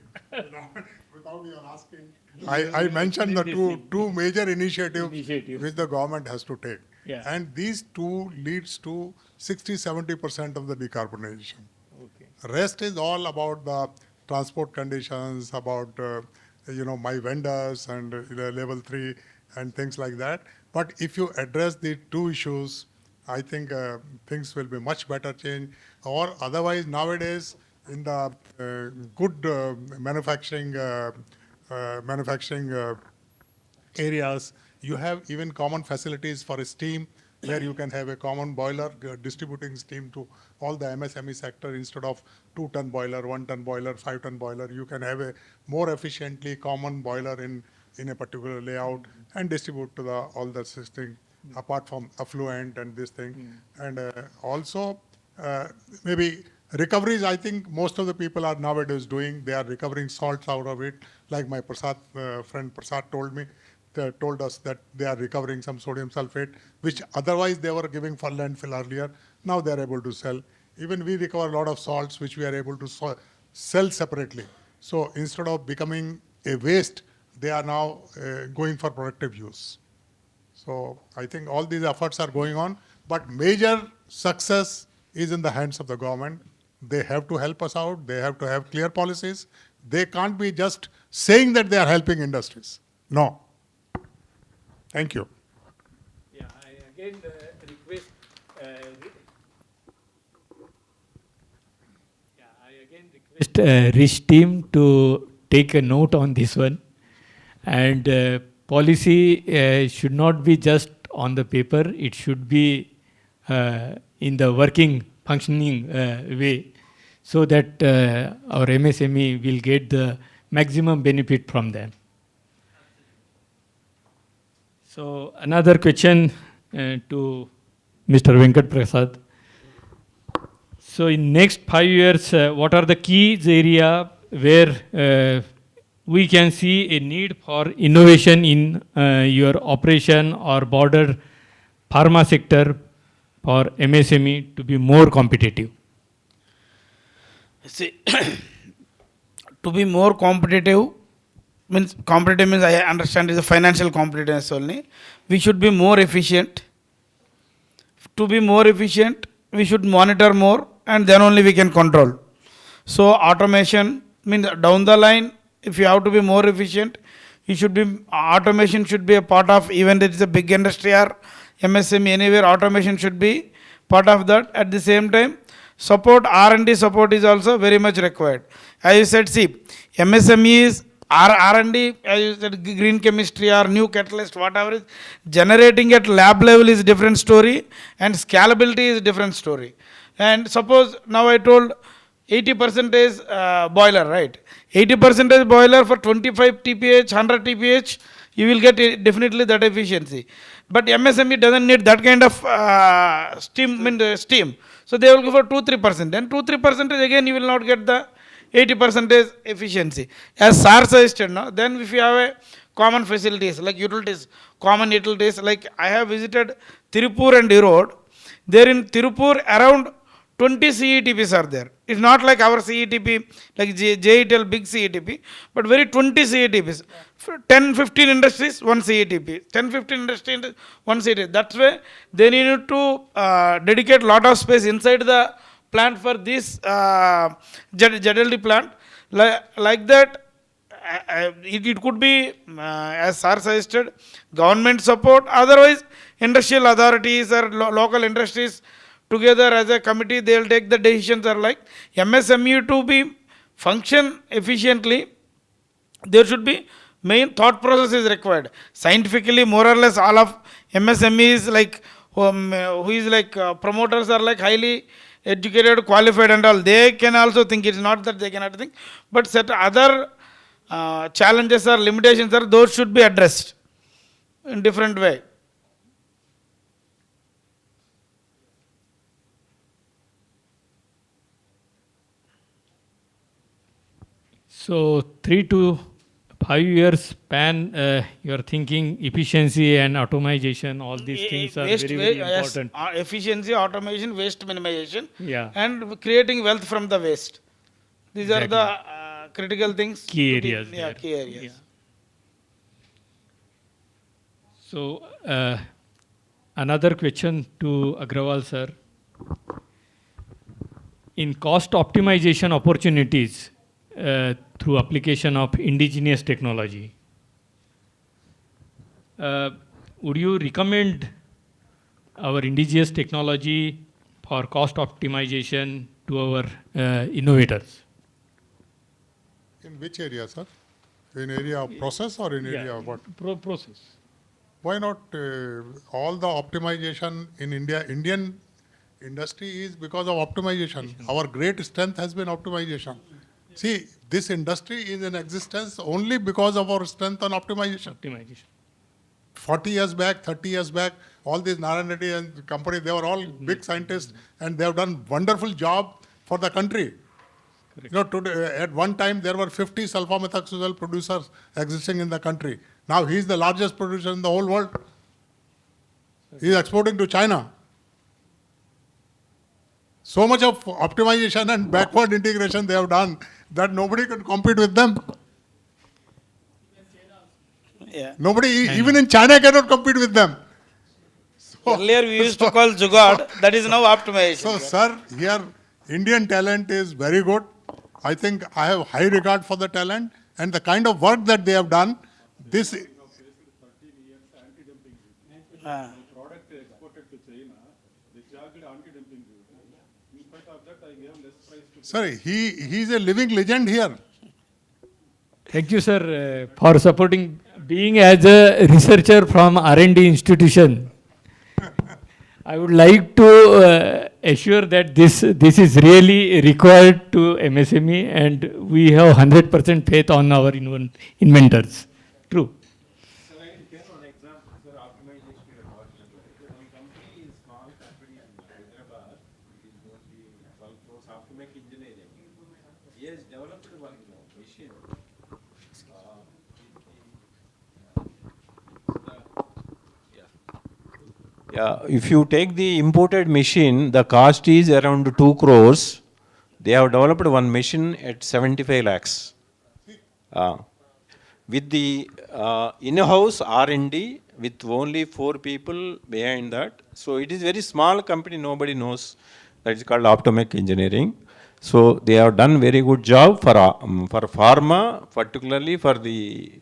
Speaker 7: without even asking. I mentioned the two major initiatives which the government has to take.
Speaker 4: Yeah.
Speaker 7: And these two leads to 60-70% of the decarbonization.
Speaker 4: Okay.
Speaker 7: Rest is all about the transport conditions, about my vendors and level 3 and things like that. But if you address the two issues, I think things will be much better change. Or otherwise, nowadays in the good manufacturing areas, you have even common facilities for steam, where you can have a common boiler distributing steam to all the MSME sector. Instead of 2-ton boiler, 1-ton boiler, 5-ton boiler, you can have a more efficiently common boiler in a particular layout and distribute to all the system, apart from affluent and this thing. And also maybe recoveries, I think most of the people are nowadays doing. They are recovering salts out of it, like my friend Prasad told us that they are recovering some sodium sulfate, which otherwise they were giving for landfill earlier. Now they are able to sell. Even we recover a lot of salts, which we are able to sell separately. So instead of becoming a waste, they are now going for productive use. So I think all these efforts are going on, but major success is in the hands of the government. They have to help us out. They have to have clear policies. They can't be just saying that they are helping industries. No. Thank you.
Speaker 4: Yeah, I again request. Rich team to take a note on this one, and policy should not be just on the paper. It should be in the working, functioning way, so that our MSME will get the maximum benefit from them. So another question to Mr. Venkat Prasad. So in next 5 years, what are the key area where we can see a need for innovation in your operation or border pharma sector for MSME to be more competitive?
Speaker 6: See, to be more competitive means I understand is a financial competitiveness only. We should be more efficient. To be more efficient, we should monitor more, and then only we can control. So automation means down the line, if you have to be more efficient, automation should be a part of, even if it's a big industry or MSME anywhere, automation should be part of that. At the same time, support, R&D support is also very much required. As you said, see, MSMEs, R&D, as you said, green chemistry or new catalyst, whatever is generating at lab level is different story, and scalability is different story. And suppose now I told 80% is boiler, right? 80% boiler for 25 TPH, 100 TPH, you will get definitely that efficiency. But MSME doesn't need that kind of steam. So they will go for 2-3%. And 2-3% again you will not get the 80% efficiency. As SAR suggested, no? Then if you have a common facilities like utilities, common utilities, like I have visited Tirupur and Erode. There in Tirupur around 20 CETPs are there. It's not like our CETP, like JETL big CETP, but very 20 CETPs. 10-15 industries, 1 CETP. 10-15 industries, 1 CETP. That's why they need to dedicate lot of space inside the plant for this ZLD plant. Like that, it could be, as Sir suggested, government support. Otherwise, industrial authorities or local industries together as a committee, they will take the decisions. Are like MSME to be function efficiently, there should be main thought process is required. Scientifically, more or less, all of MSMEs like who is like promoters are like highly educated, qualified, and all. They can also think. It's not that they cannot think, but set other challenges or limitations are those should be addressed in different way.
Speaker 4: So 3 to 5 years span, you are thinking efficiency and automation, all these things are very important.
Speaker 6: Yes, efficiency, automation, waste minimization,
Speaker 4: Yeah.
Speaker 6: and creating wealth from the waste. These are the critical things.
Speaker 4: Key areas.
Speaker 6: Key areas.
Speaker 4: Yeah. So another question to Agrawal sir. in cost optimization opportunities through application of indigenous technology. Would you recommend our indigenous technology for cost optimization to our innovators?
Speaker 7: In which area, sir? In area of process or in area of what?
Speaker 4: Process.
Speaker 7: Why not all the optimization in India, Indian industry is because of optimization. Our great strength has been optimization. See, this industry is in existence only because of our strength on optimization. 40 years back, 30 years back, all these Narayan Reddy and company, they were all big scientists and they have done wonderful job for the country. You know, today, at one time there were 50 sulfamethoxazole producers existing in the country. Now he is the largest producer in the whole world. He is exporting to China. So much of optimization and backward integration they have done that nobody can compete with them.
Speaker 6: Yeah.
Speaker 7: Nobody, even in China, cannot compete with them.
Speaker 6: Earlier we used to call Jugaad, that is now optimization.
Speaker 7: So, sir, here Indian talent is very good. I think I have high regard for the talent and the kind of work that they have done. This
Speaker 8: Product exported to China, they charged anti-dumping duty. In spite of that, I gave less price to.
Speaker 7: Sir, he is a living legend here.
Speaker 4: Thank you, sir, for supporting. Being as a researcher from R&D institution, I would like to assure that this is really required to MSME, and we have 100% faith on our inventors. True.
Speaker 9: Sir, I can give one example, sir, optimization you are talking about. One company is small company in Hyderabad, it is mostly 12 crores Optometric engineering. He has developed one machine. Yeah, if you take the imported machine, the cost is around 2 crores. They have developed one machine at 75 lakhs. With the in-house R&D, with only 4 people behind that. So it is very small company, nobody knows. That is called Optometric Engineering. So they have done very good job for pharma, particularly for the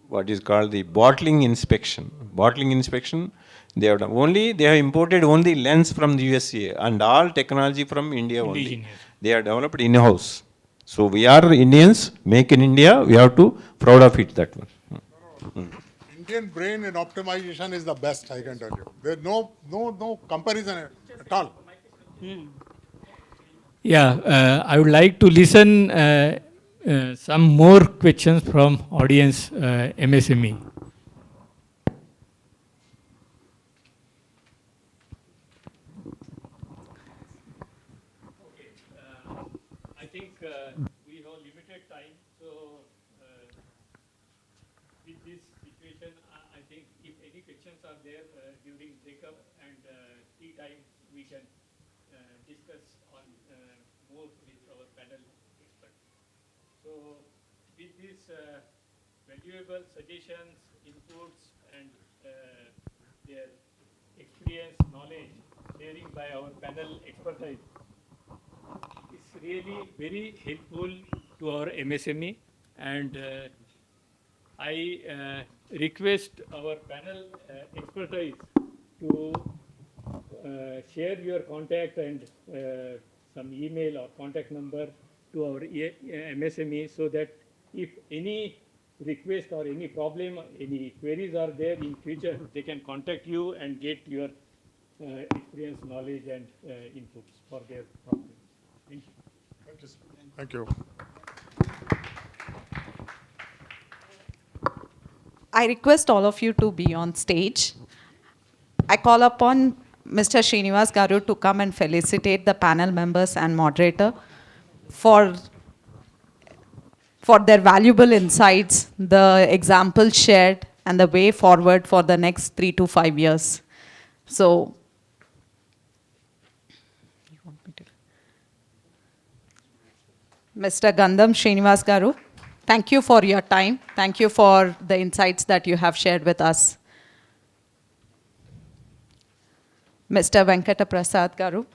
Speaker 9: what is called the bottling inspection. Bottling inspection, they have done they have imported only lens from the USA and all technology from India only. They are developed in-house. So we are Indians, make in India, we have to proud of it, that one.
Speaker 7: Indian brain in optimization is the best, I can tell you. There is no comparison at all.
Speaker 4: Yeah, I would like to listen some more questions from audience MSME. I think we have limited time, so with this situation, I think if any questions are there during breakup and tea time, we can discuss on more with our panel experts. So with these valuable suggestions, inputs, and their experience, knowledge, sharing by our panel expertise, it's really very helpful to our MSME, and I request our panel expertise to share your contact and some email or contact number to our MSME, so that if any request or any problem, any queries are there in future, they can contact you and get your experience, knowledge, and inputs for their problems. Thank you.
Speaker 7: Thank you.
Speaker 1: I request all of you to be on stage. I call upon Mr. Srinivas Garu to come and felicitate the panel members and moderator for their valuable insights, the examples shared, and the way forward for the next 3 to 5 years. So, Mr. Gandham Srinivas Garu, thank you for your time. Thank you for the insights that you have shared with us. Mr. Venkata Prasad Garu.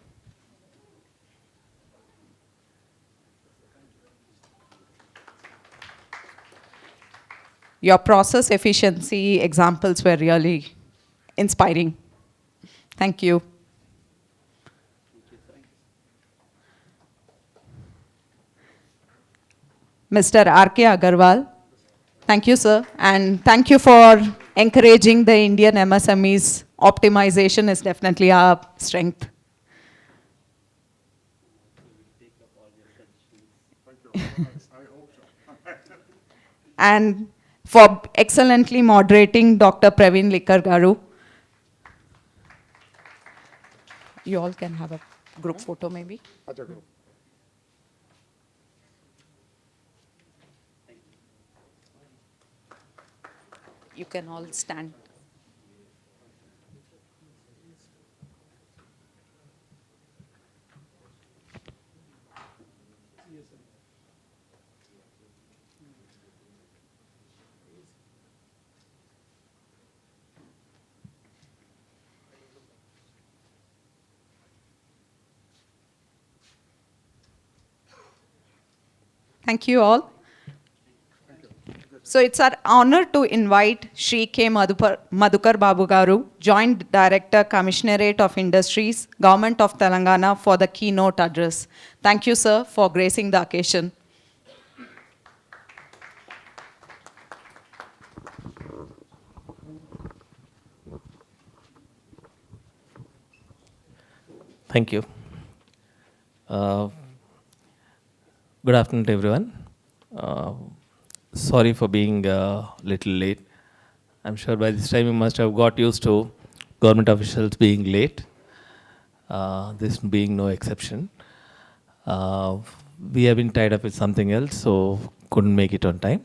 Speaker 1: Your process efficiency examples were really inspiring. Thank you. Mr. R.K. Agarwal. Thank you, sir. And thank you for encouraging the Indian MSMEs. Optimization is definitely our strength. And for excellently moderating Dr. Praveen Likar Garu. You all can have a group photo maybe. You can all stand. Thank you all. So it's our honor to invite Shri K. Madhukar Babu Garu, Joint Director, Commissionerate of Industries, Government of Telangana, for the keynote address. Thank you, sir, for gracing the occasion.
Speaker 10: Thank you. Good afternoon to everyone. Sorry for being a little late. I'm sure by this time you must have got used to government officials being late, this being no exception. We have been tied up with something else, so couldn't make it on time.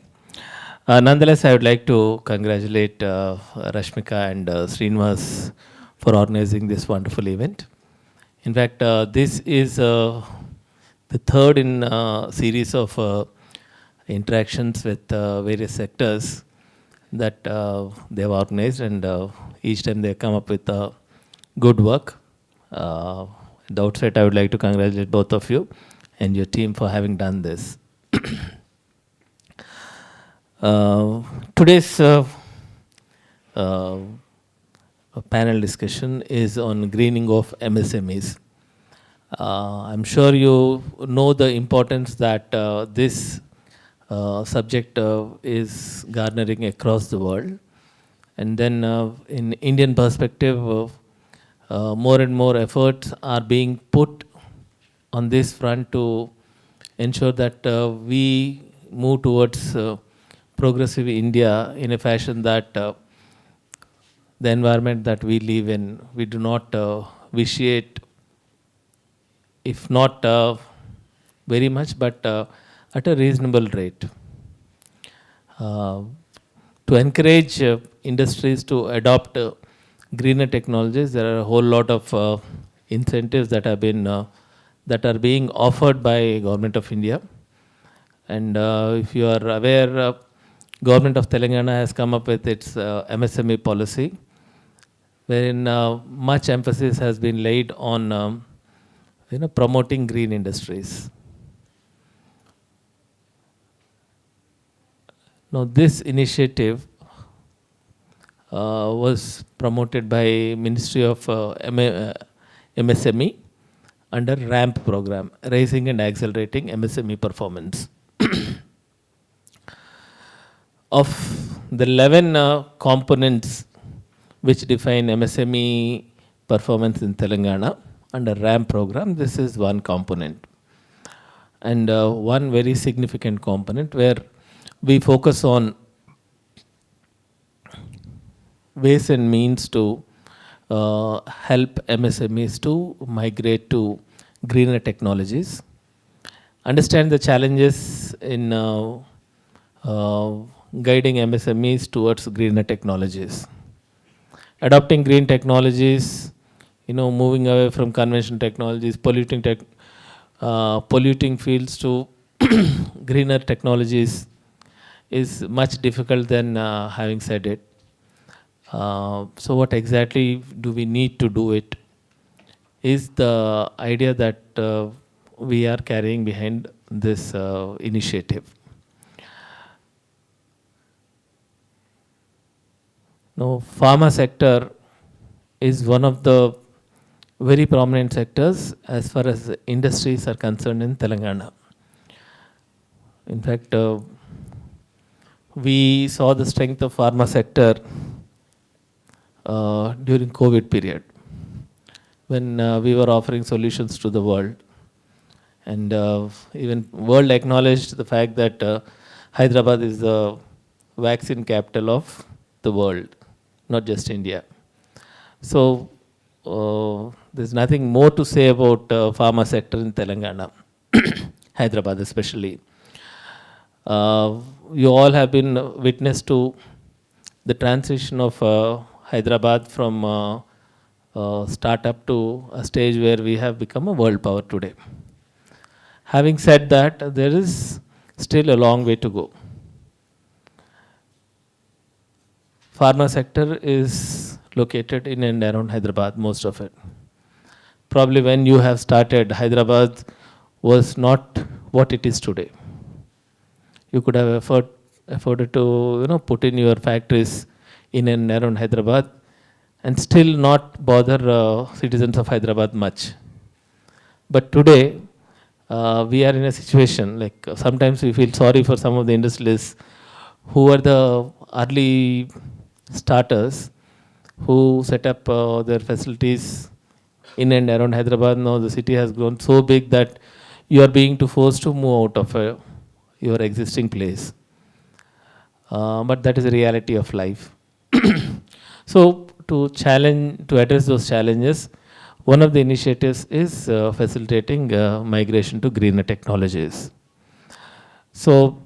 Speaker 10: Nonetheless, I would like to congratulate Rashmika and Srinivas for organizing this wonderful event. In fact, this is the third in a series of interactions with various sectors that they have organized, and each time they come up with good work. At the outset, I would like to congratulate both of you and your team for having done this. Today's panel discussion is on greening of MSMEs. I'm sure you know the importance that this subject is garnering across the world. And then in Indian perspective, more and more efforts are being put on this front to ensure that we move towards progressive India in a fashion that the environment that we live in, we do not vitiate, if not very much, but at a reasonable rate. To encourage industries to adopt greener technologies, there are a whole lot of incentives that have been that are being offered by Government of India. And if you are aware, Government of Telangana has come up with its MSME policy, wherein much emphasis has been laid on promoting green industries. Now, this initiative was promoted by Ministry of MSME under RAMP program, Raising and Accelerating MSME Performance. Of the 11 components which define MSME performance in Telangana under RAMP program, this is one component. And one very significant component where we focus on ways and means to help MSMEs to migrate to greener technologies, understand the challenges in guiding MSMEs towards greener technologies. Adopting green technologies, moving away from conventional technologies, polluting fields to greener technologies is much difficult than having said it. So what exactly do we need to do it is the idea that we are carrying behind this initiative. No, pharma sector is one of the very prominent sectors as far as industries are concerned in Telangana. In fact, we saw the strength of pharma sector during COVID period, when we were offering solutions to the world. And even world acknowledged the fact that Hyderabad is the vaccine capital of the world, not just India. So there's nothing more to say about pharma sector in Telangana, Hyderabad especially. You all have been witness to the transition of Hyderabad from startup to a stage where we have become a world power today. Having said that, there is still a long way to go. Pharma sector is located in and around Hyderabad, most of it. Probably when you have started, Hyderabad was not what it is today. You could have afforded to put in your factories in and around Hyderabad and still not bother citizens of Hyderabad much. But today, we are in a situation, like sometimes we feel sorry for some of the industrialists who are the early starters who set up their facilities in and around Hyderabad. Now the city has grown so big that you are being forced to move out of your existing place. But that is the reality of life. So to address those challenges, one of the initiatives is facilitating migration to greener technologies. So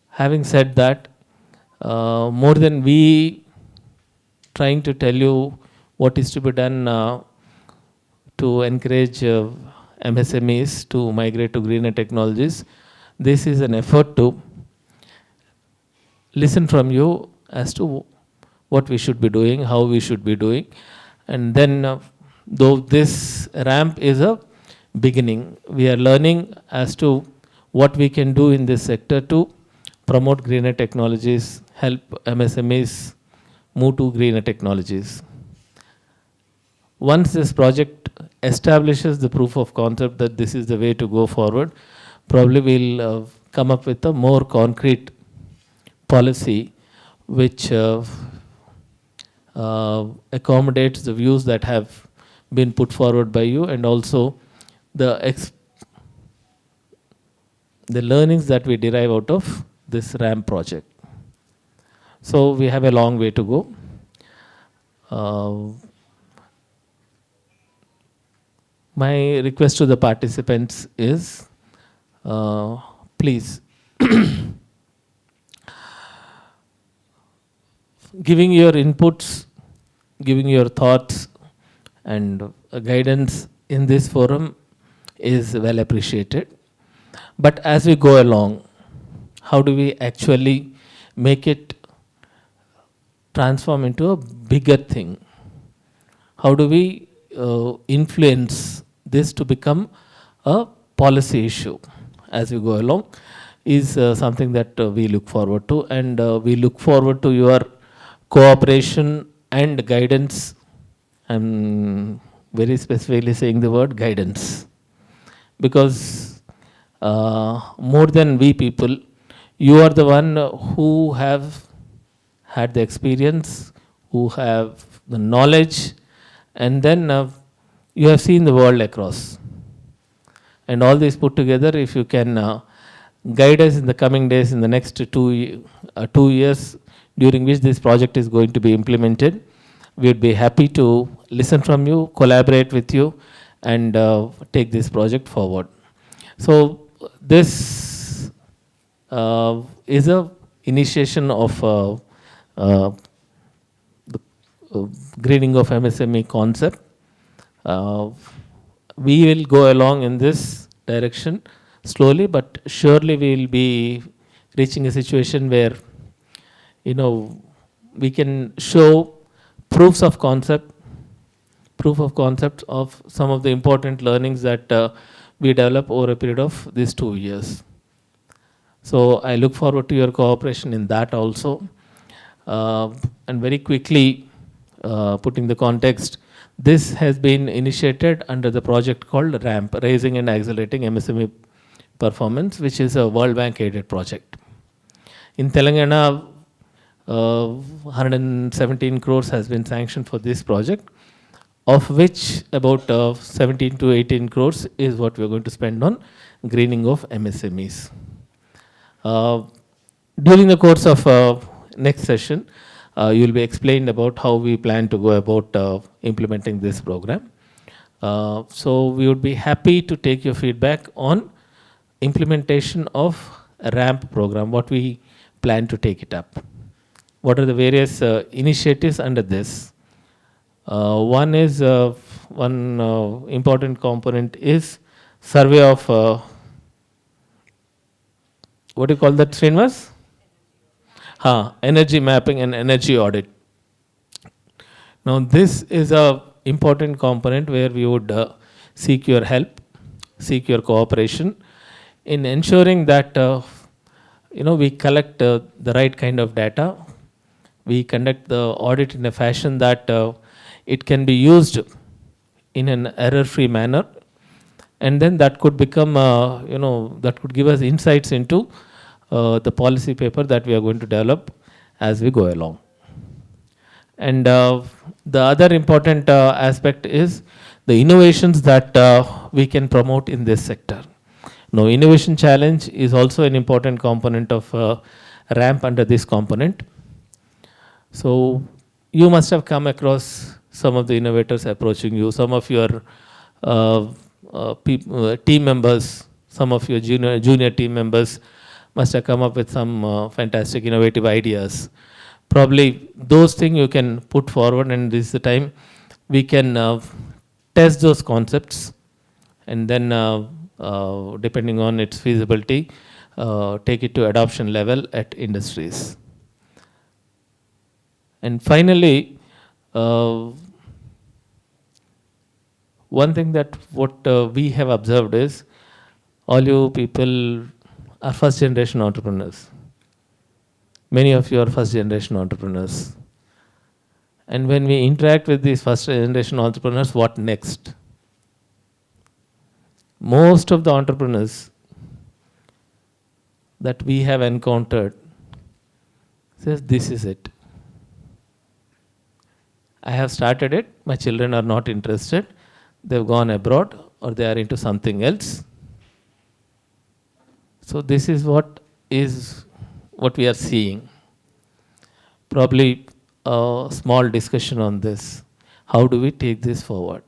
Speaker 10: having said that, more than we trying to tell you what is to be done to encourage MSMEs to migrate to greener technologies, this is an effort to listen from you as to what we should be doing, how we should be doing. And then, though this ramp is a beginning, we are learning as to what we can do in this sector to promote greener technologies, help MSMEs move to greener technologies. Once this project establishes the proof of concept that this is the way to go forward, probably we'll come up with a more concrete policy which accommodates the views that have been put forward by you, and also the learnings that we derive out of this ramp project. So we have a long way to go. My request to the participants is, please, giving your inputs, giving your thoughts and guidance in this forum is well appreciated. But as we go along, how do we actually make it transform into a bigger thing? How do we influence this to become a policy issue as we go along is something that we look forward to, and we look forward to your cooperation and guidance. I'm very specifically saying the word guidance, because more than we people, you are the one who have had the experience, who have the knowledge, and then you have seen the world across. And all this put together, if you can guide us in the coming days, in the next 2 years during which this project is going to be implemented, we would be happy to listen from you, collaborate with you, and take this project forward. So this is a initiation of the greening of MSME concept. We will go along in this direction slowly, but surely we will be reaching a situation where we can show proof of concept of some of the important learnings that we develop over a period of these 2 years. So I look forward to your cooperation in that also. And very quickly, putting the context, this has been initiated under the project called RAMP, Raising and Accelerating MSME Performance, which is a World Bank aided project. In Telangana, 117 crores has been sanctioned for this project, of which about 17 to 18 crores is what we're going to spend on greening of MSMEs. During the course of next session, you will be explained about how we plan to go about implementing this program. So we would be happy to take your feedback on implementation of a RAMP program, what we plan to take it up. What are the various initiatives under this? One is, one important component is survey of, what do you call that, Srinivas? Energy mapping and energy audit. Now this is a important component where we would seek your help, seek your cooperation in ensuring that we collect the right kind of data. We conduct the audit in a fashion that it can be used in an error-free manner, and then that could become, that could give us insights into the policy paper that we are going to develop as we go along. And the other important aspect is the innovations that we can promote in this sector. Now, innovation challenge is also an important component of RAMP under this component. So you must have come across some of the innovators approaching you, some of your team members, some of your junior team members must have come up with some fantastic innovative ideas. Probably those things you can put forward, and this is the time we can test those concepts, and then depending on its feasibility, take it to adoption level at industries. And finally, one thing that we have observed is all you people are first generation entrepreneurs. Many of you are first generation entrepreneurs. And when we interact with these first generation entrepreneurs, what next? Most of the entrepreneurs that we have encountered says, this is it. I have started it, my children are not interested, they've gone abroad or they are into something else. So this is what we are seeing. Probably a small discussion on this. How do we take this forward?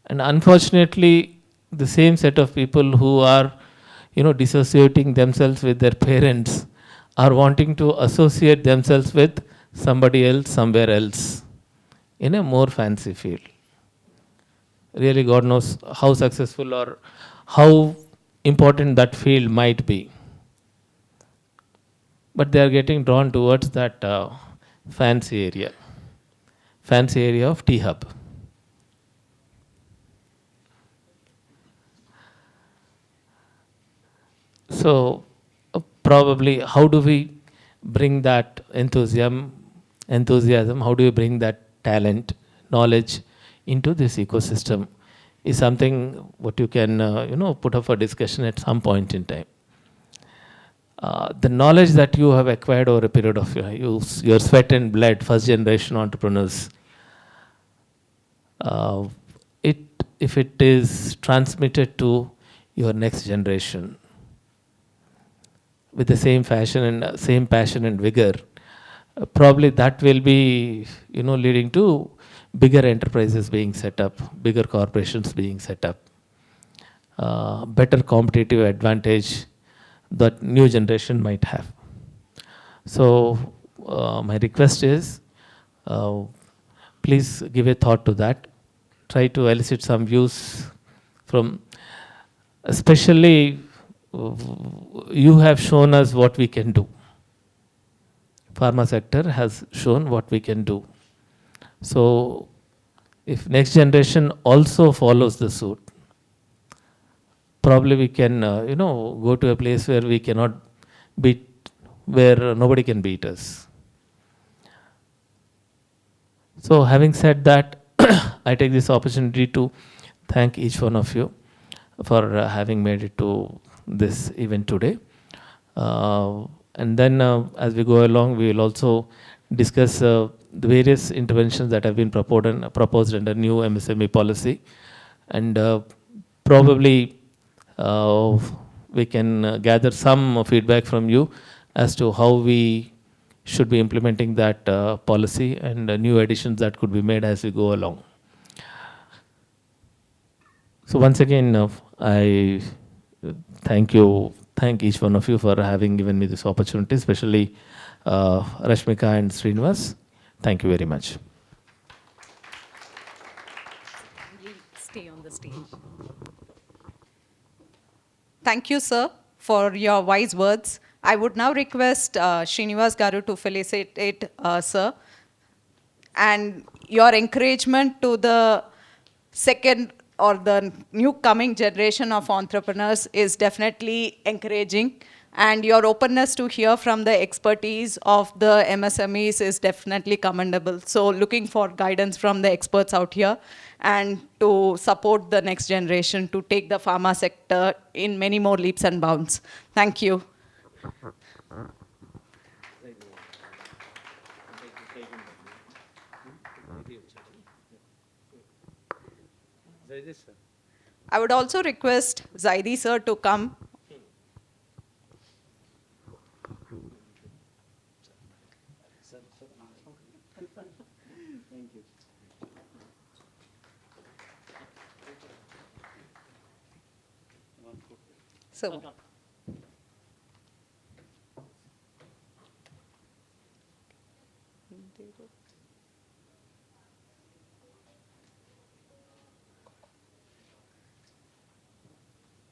Speaker 10: And unfortunately, the same set of people who are, dissociating themselves with their parents are wanting to associate themselves with somebody else, somewhere else, in a more fancy field. Really, God knows how successful or how important that field might be. But they are getting drawn towards that fancy area of T-Hub. So probably how do we bring that enthusiasm, how do we bring that talent, knowledge into this ecosystem is something what you can put up for discussion at some point in time. The knowledge that you have acquired over a period of your sweat and blood, first generation entrepreneurs, if it is transmitted to your next generation with the same fashion and same passion and vigor, probably that will be leading to bigger enterprises being set up, bigger corporations being set up, better competitive advantage that new generation might have. So my request is, please give a thought to that. Try to elicit some views from, especially you have shown us what we can do. Pharma sector has shown what we can do. So if next generation also follows the suit, probably we can, go to a place where we cannot beat, where nobody can beat us. So having said that, I take this opportunity to thank each one of you for having made it to this event today. And then as we go along, we will also discuss the various interventions that have been proposed under new MSME policy. And probably we can gather some feedback from you as to how we should be implementing that policy and new additions that could be made as we go along. So once again, I thank each one of you for having given me this opportunity, especially Rashmika and Srinivas. Thank you very much.
Speaker 1: Stay on the stage. Thank you, sir, for your wise words. I would now request Srinivas Garu to felicitate sir, and your encouragement to the second or the new coming generation of entrepreneurs is definitely encouraging. And your openness to hear from the expertise of the MSMEs is definitely commendable. So looking for guidance from the experts out here and to support the next generation to take the pharma sector in many more leaps and bounds. Thank you. I would also request Zaidi sir to come. So,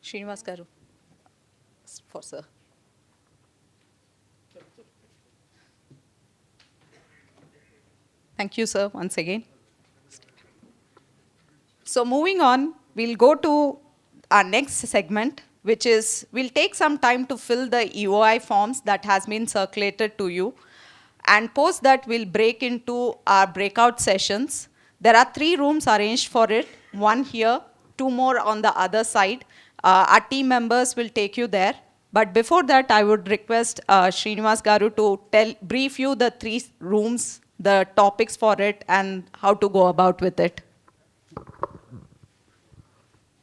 Speaker 1: Srinivas Garu, for sir. Thank you, sir, once again. So moving on, we'll go to our next segment, which is, we'll take some time to fill the EOI forms that has been circulated to you. And post that, we'll break into our breakout sessions. There are 3 rooms arranged for it, 1 here, 2 more on the other side. Our team members will take you there. But before that, I would request Srinivas Garu to brief you the 3 rooms, the topics for it, and how to go about with it.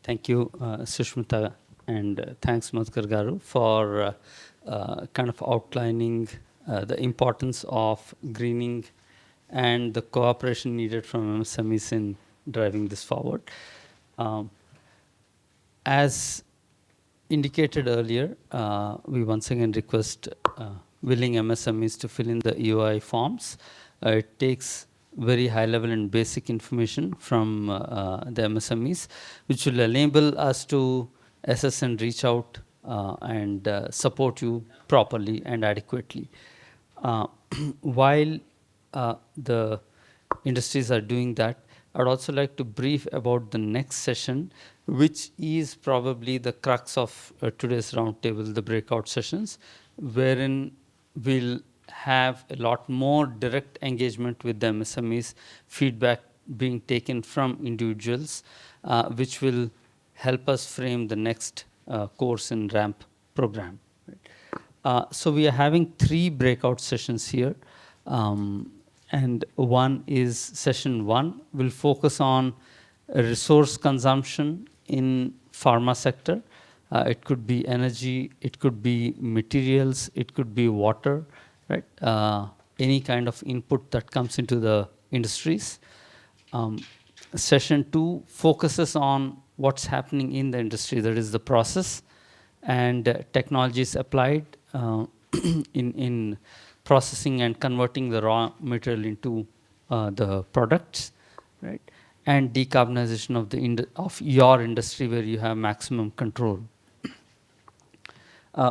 Speaker 11: Thank you, Sushmita, and thanks, Madhukar Garu, for kind of outlining the importance of greening and the cooperation needed from MSMEs in driving this forward. As indicated earlier, we once again request willing MSMEs to fill in the EOI forms. It takes very high level and basic information from the MSMEs, which will enable us to assess and reach out and support you properly and adequately. While the industries are doing that, I'd also like to brief about the next session, which is probably the crux of today's roundtable, the breakout sessions, wherein we'll have a lot more direct engagement with the MSMEs, feedback being taken from individuals, which will help us frame the next course in RAMP program. So we are having 3 breakout sessions here. And one is session 1 will focus on resource consumption in pharma sector. It could be energy, it could be materials, it could be water, right? Any kind of input that comes into the industries. Session 2 focuses on what's happening in the industry, that is the process and technologies applied in processing and converting the raw material into the products, right? And decarbonization of your industry where you have maximum control.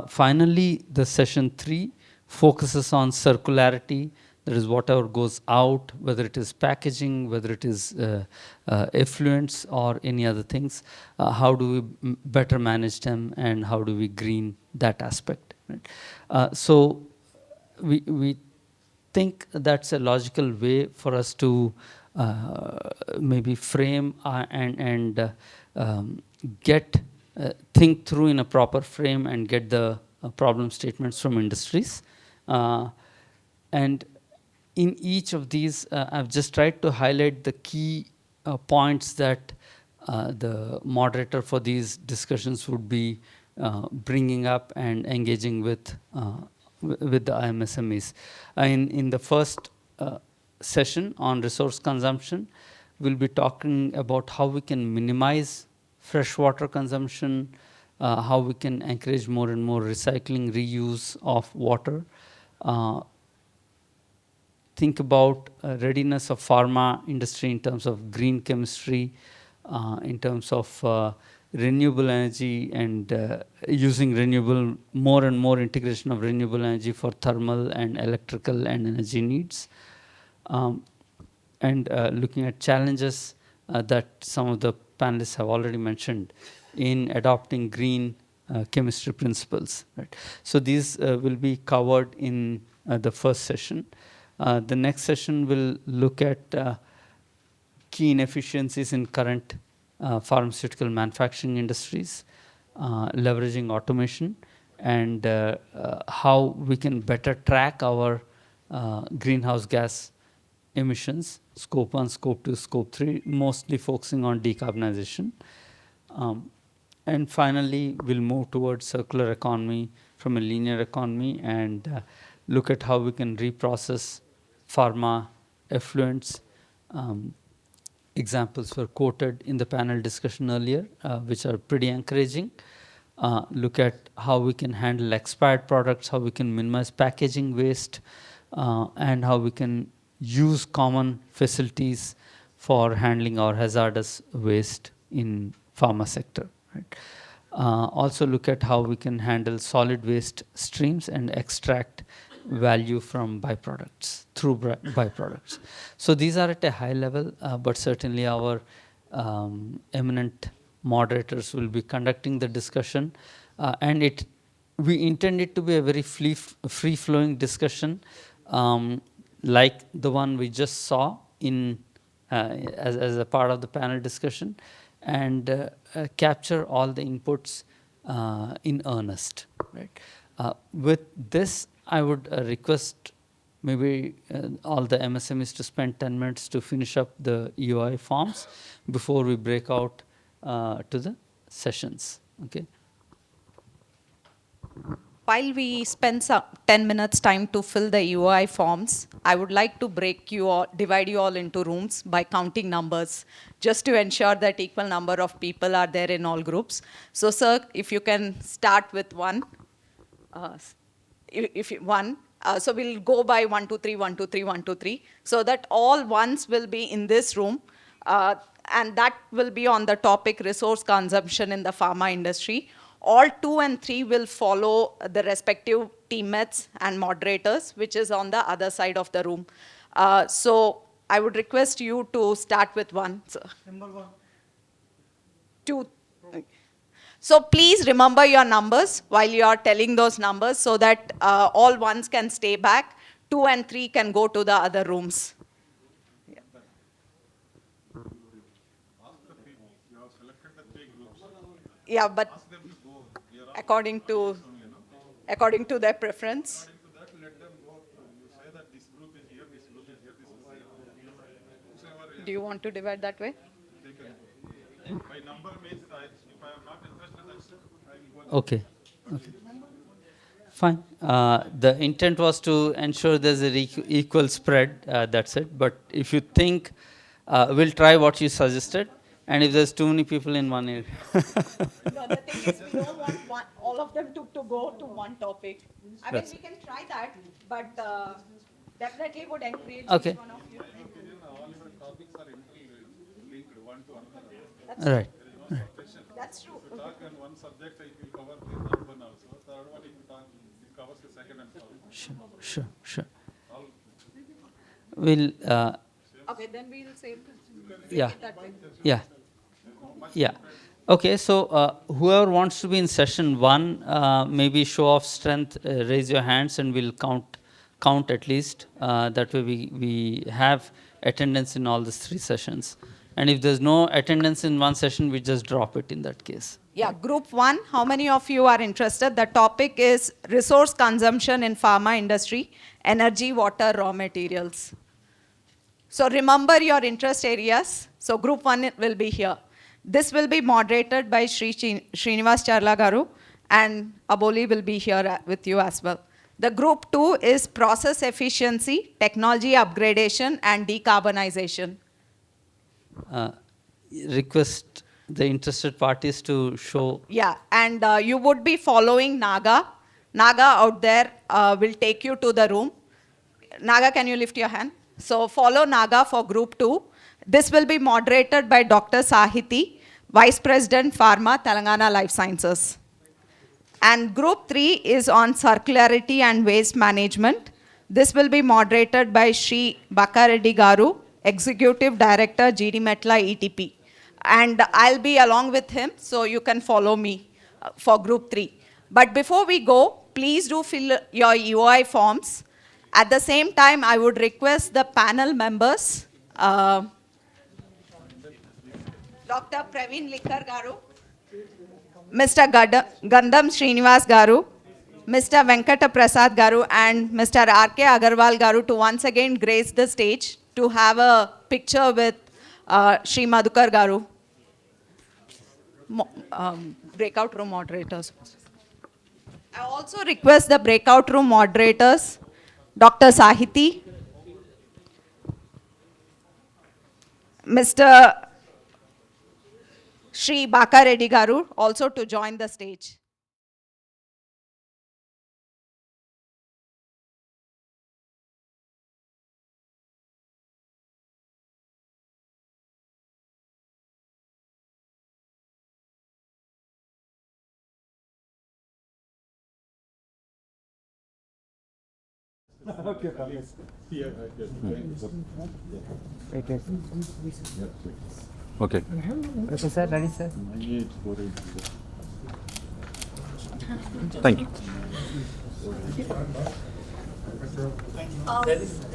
Speaker 11: Finally, the session 3 focuses on circularity, that is whatever goes out, whether it is packaging, whether it is effluents or any other things, how do we better manage them and how do we green that aspect, right? So we think that's a logical way for us to maybe frame and get think through in a proper frame and get the problem statements from industries. And in each of these, I've just tried to highlight the key points that the moderator for these discussions would be bringing up and engaging with the MSMEs. In the first session on resource consumption, we'll be talking about how we can minimize freshwater consumption, how we can encourage more and more recycling, reuse of water. Think about readiness of pharma industry in terms of green chemistry, in terms of renewable energy and using renewable, more and more integration of renewable energy for thermal and electrical and energy needs. And looking at challenges that some of the panelists have already mentioned in adopting green chemistry principles. Right? So these will be covered in the first session. The next session will look at key inefficiencies in current pharmaceutical manufacturing industries, leveraging automation, and how we can better track our greenhouse gas emissions, scope 1, scope 2, scope 3, mostly focusing on decarbonization. And finally, we'll move towards circular economy from a linear economy and look at how we can reprocess pharma effluents. Examples were quoted in the panel discussion earlier, which are pretty encouraging. Look at how we can handle expired products, how we can minimize packaging waste, and how we can use common facilities for handling our hazardous waste in pharma sector. Right? Also look at how we can handle solid waste streams and extract value from byproducts, through byproducts. So these are at a high level, but certainly our eminent moderators will be conducting the discussion. And we intend it to be a very free-flowing discussion, like the one we just saw in as a part of the panel discussion, and capture all the inputs in earnest. Right? With this, I would request maybe all the MSMEs to spend 10 minutes to finish up the EOI forms before we break out to the sessions. Okay.
Speaker 1: While we spend 10 minutes time to fill the EOI forms, I would like to divide you all into rooms by counting numbers, just to ensure that equal number of people are there in all groups. So, sir, if you can start with one. So we'll go by 1, 2, 3, 1, 2, 3, 1, 2, 3, so that all ones will be in this room, and that will be on the topic resource consumption in the pharma industry. All 2 and 3 will follow the respective teammates and moderators, which is on the other side of the room. So I would request you to start with 1. So,
Speaker 6: Number 1.
Speaker 1: 2. So please remember your numbers while you are telling those numbers, so that all ones can stay back, 2 and 3 can go to the other rooms. Yeah. Yeah, but according to their preference. Do you want to divide that way?
Speaker 8: By number means if I am not interested, I will go.
Speaker 11: Okay. Fine. The intent was to ensure there's an equal spread, that's it. But if you think, we'll try what you suggested, and if there's too many people in one area.
Speaker 1: No, the thing is, we don't want all of them to go to one topic. I mean, we can try that, but definitely would encourage each one of you.
Speaker 8: All your topics are interlinked one to another.
Speaker 1: That's
Speaker 11: Right.
Speaker 1: That's true.
Speaker 8: If you talk on one subject, it will cover the third one also. Third one, if you talk, it covers the second and third.
Speaker 11: Sure. We'll.
Speaker 1: Okay, then we'll say
Speaker 11: Yeah.
Speaker 1: it that way.
Speaker 11: Yeah. Okay, so whoever wants to be in session 1, maybe show of strength, raise your hands and we'll count count at least. That way we have attendance in all these 3 sessions. And if there's no attendance in one session, we just drop it in that case.
Speaker 1: Yeah, group 1, how many of you are interested? The topic is resource consumption in pharma industry, energy, water, raw materials. So remember your interest areas. So group 1 will be here. This will be moderated by Srinivas Charla Garu, and Aboli will be here with you as well. The group 2 is process efficiency, technology upgradation, and decarbonization.
Speaker 11: Request the interested parties to show.
Speaker 1: Yeah, and you would be following Naga. Naga out there will take you to the room. Naga, can you lift your hand? So follow Naga for group 2. This will be moderated by Dr. Sahiti, Vice President Pharma, Telangana Life Sciences. And group 3 is on circularity and waste management. This will be moderated by Shri Bakareddy Garu, Executive Director, GD Metla ETP. And I'll be along with him, so you can follow me for group 3. But before we go, please do fill your UI forms. At the same time, I would request the panel members, Dr. Praveen Likkar Garu, Mr. Gandham Srinivas Garu, Mr. Venkata Prasad Garu, and Mr. R.K. Agarwal Garu to once again grace the stage to have a picture with Shri Madhukar Garu. Breakout room moderators. I also request the breakout room moderators, Dr. Sahiti, Mr. Shri Bakareddy Garu, also to join the stage.
Speaker 8: Okay.
Speaker 12: Okay, sir. Ready, sir?
Speaker 8: Thank you.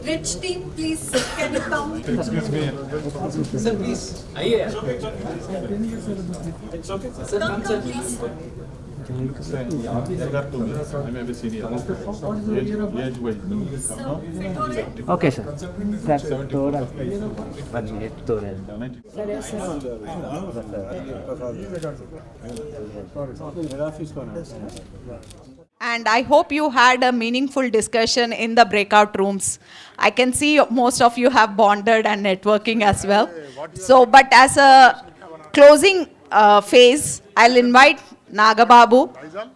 Speaker 2: Rich team, please, can you come?
Speaker 8: Excuse me.
Speaker 12: Sir, please. It's okay. Sir, come, sir.
Speaker 2: Please.
Speaker 12: Okay, sir. Total. 1 minute, total.
Speaker 1: And I hope you had a meaningful discussion in the breakout rooms. I can see most of you have bonded and networking as well. So, but as a closing phase, I'll invite Naga Babu,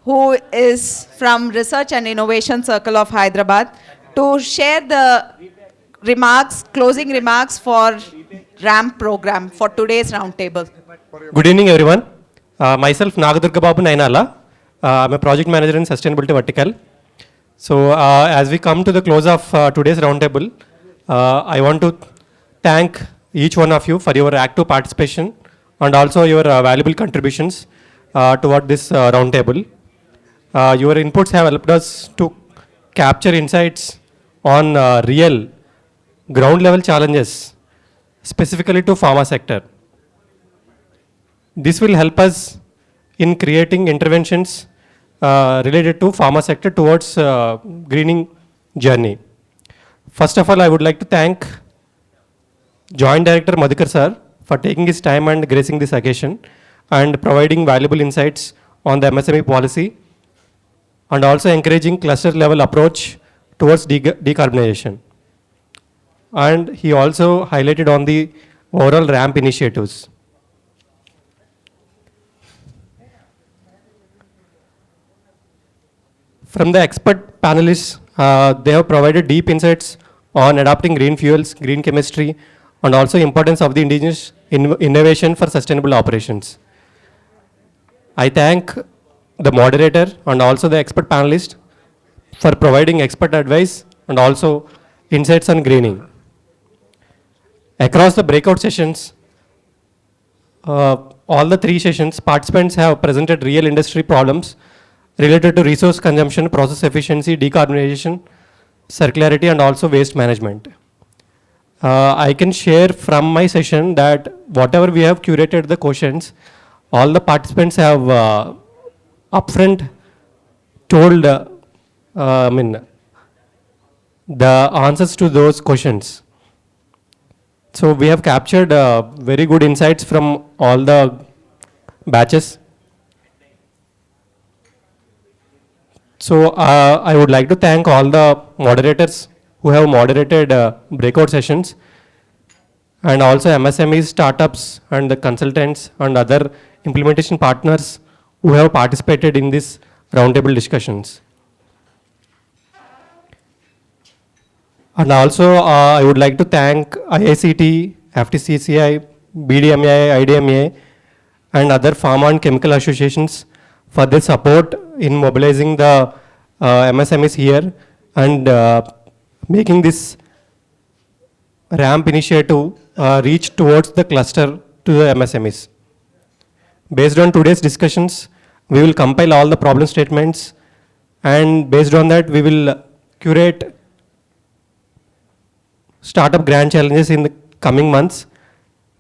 Speaker 1: who is from Research and Innovation Circle of Hyderabad, to share the remarks, closing remarks for RAM program for today's roundtable.
Speaker 13: Good evening, everyone. Myself, Nagadurga Babu Nainala. I'm a project manager in sustainability vertical. So, as we come to the close of today's roundtable, I want to thank each one of you for your active participation and also your valuable contributions toward this roundtable. Your inputs have helped us to capture insights on real ground level challenges, specifically to pharma sector. This will help us in creating interventions related to pharma sector towards greening journey. First of all, I would like to thank Joint Director Madhukar sir for taking his time and gracing this occasion and providing valuable insights on the MSME policy and also encouraging cluster level approach towards decarbonization. And he also highlighted on the overall RAMP initiatives. From the expert panelists, they have provided deep insights on adopting green fuels, green chemistry, and also importance of the indigenous innovation for sustainable operations. I thank the moderator and also the expert panelist for providing expert advice and also insights on greening. Across the breakout sessions, all the 3 sessions, participants have presented real industry problems related to resource consumption, process efficiency, decarbonization, circularity, and also waste management. I can share from my session that whatever we have curated the questions, all the participants have upfront told the answers to those questions. So we have captured very good insights from all the batches. So I would like to thank all the moderators who have moderated breakout sessions, and also MSMEs, startups, and the consultants and other implementation partners who have participated in this roundtable discussions. And also, I would like to thank IICT, FTCCI, BDMA, IDMA, and other pharma and chemical associations for their support in mobilizing the MSMEs here and making this ramp initiative reach towards the cluster to the MSMEs. Based on today's discussions, we will compile all the problem statements, and based on that, we will curate startup grand challenges in the coming months.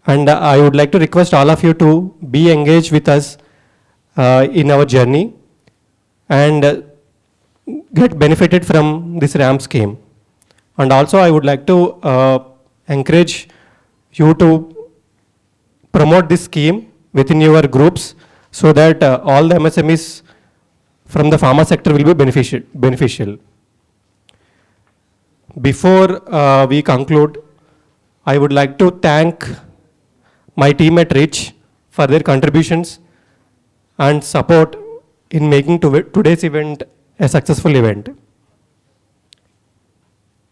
Speaker 13: And I would like to request all of you to be engaged with us in our journey and get benefited from this ramp scheme. And also I would like to encourage you to promote this scheme within your groups so that all the MSMEs from the pharma sector will be beneficial. Before we conclude, I would like to thank my team at Rich for their contributions and support in making today's event a successful event.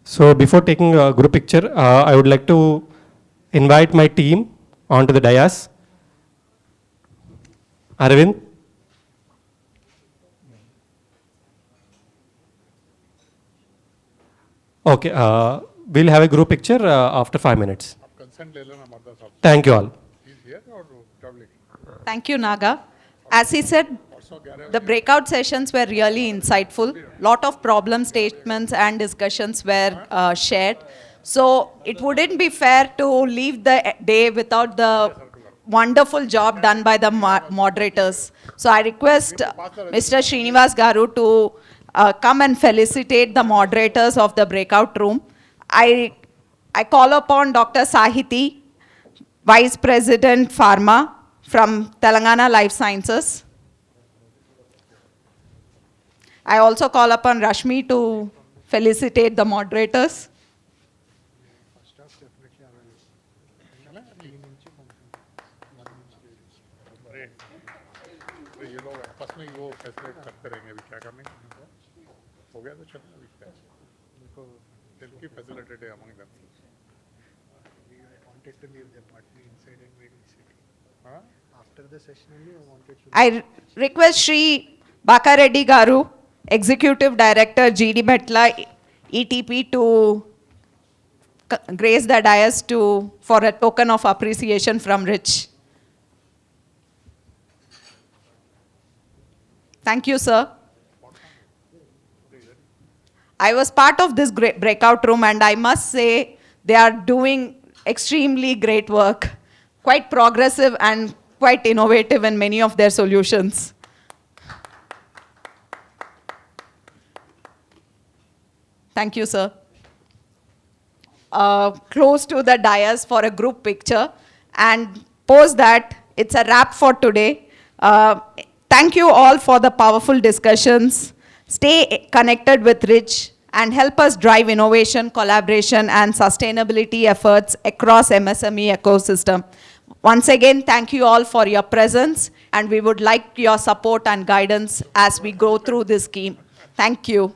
Speaker 13: So before taking a group picture, I would like to invite my team onto the dais. Arvind. Okay, we'll have a group picture after 5 minutes. Thank you all.
Speaker 1: Thank you, Naga. As he said, the breakout sessions were really insightful. Lot of problem statements and discussions were shared. So it wouldn't be fair to leave the day without the wonderful job done by the moderators. So I request Mr. Srinivas Garu to come and felicitate the moderators of the breakout room. I call upon Dr. Sahiti, Vice President Pharma from Telangana Life Sciences. I also call upon Rashmi to felicitate the moderators. I request Shri Bakareddy Garu, Executive Director, GD Metla, ETP, to grace the dais for a token of appreciation from Rich. Thank you, sir. I was part of this great breakout room, and I must say they are doing extremely great work, quite progressive and quite innovative in many of their solutions. Thank you, sir. Close to the dais for a group picture, and post that, it's a wrap for today. Thank you all for the powerful discussions. Stay connected with Rich and help us drive innovation, collaboration, and sustainability efforts across MSME ecosystem. Once again, thank you all for your presence, and we would like your support and guidance as we go through this scheme. Thank you.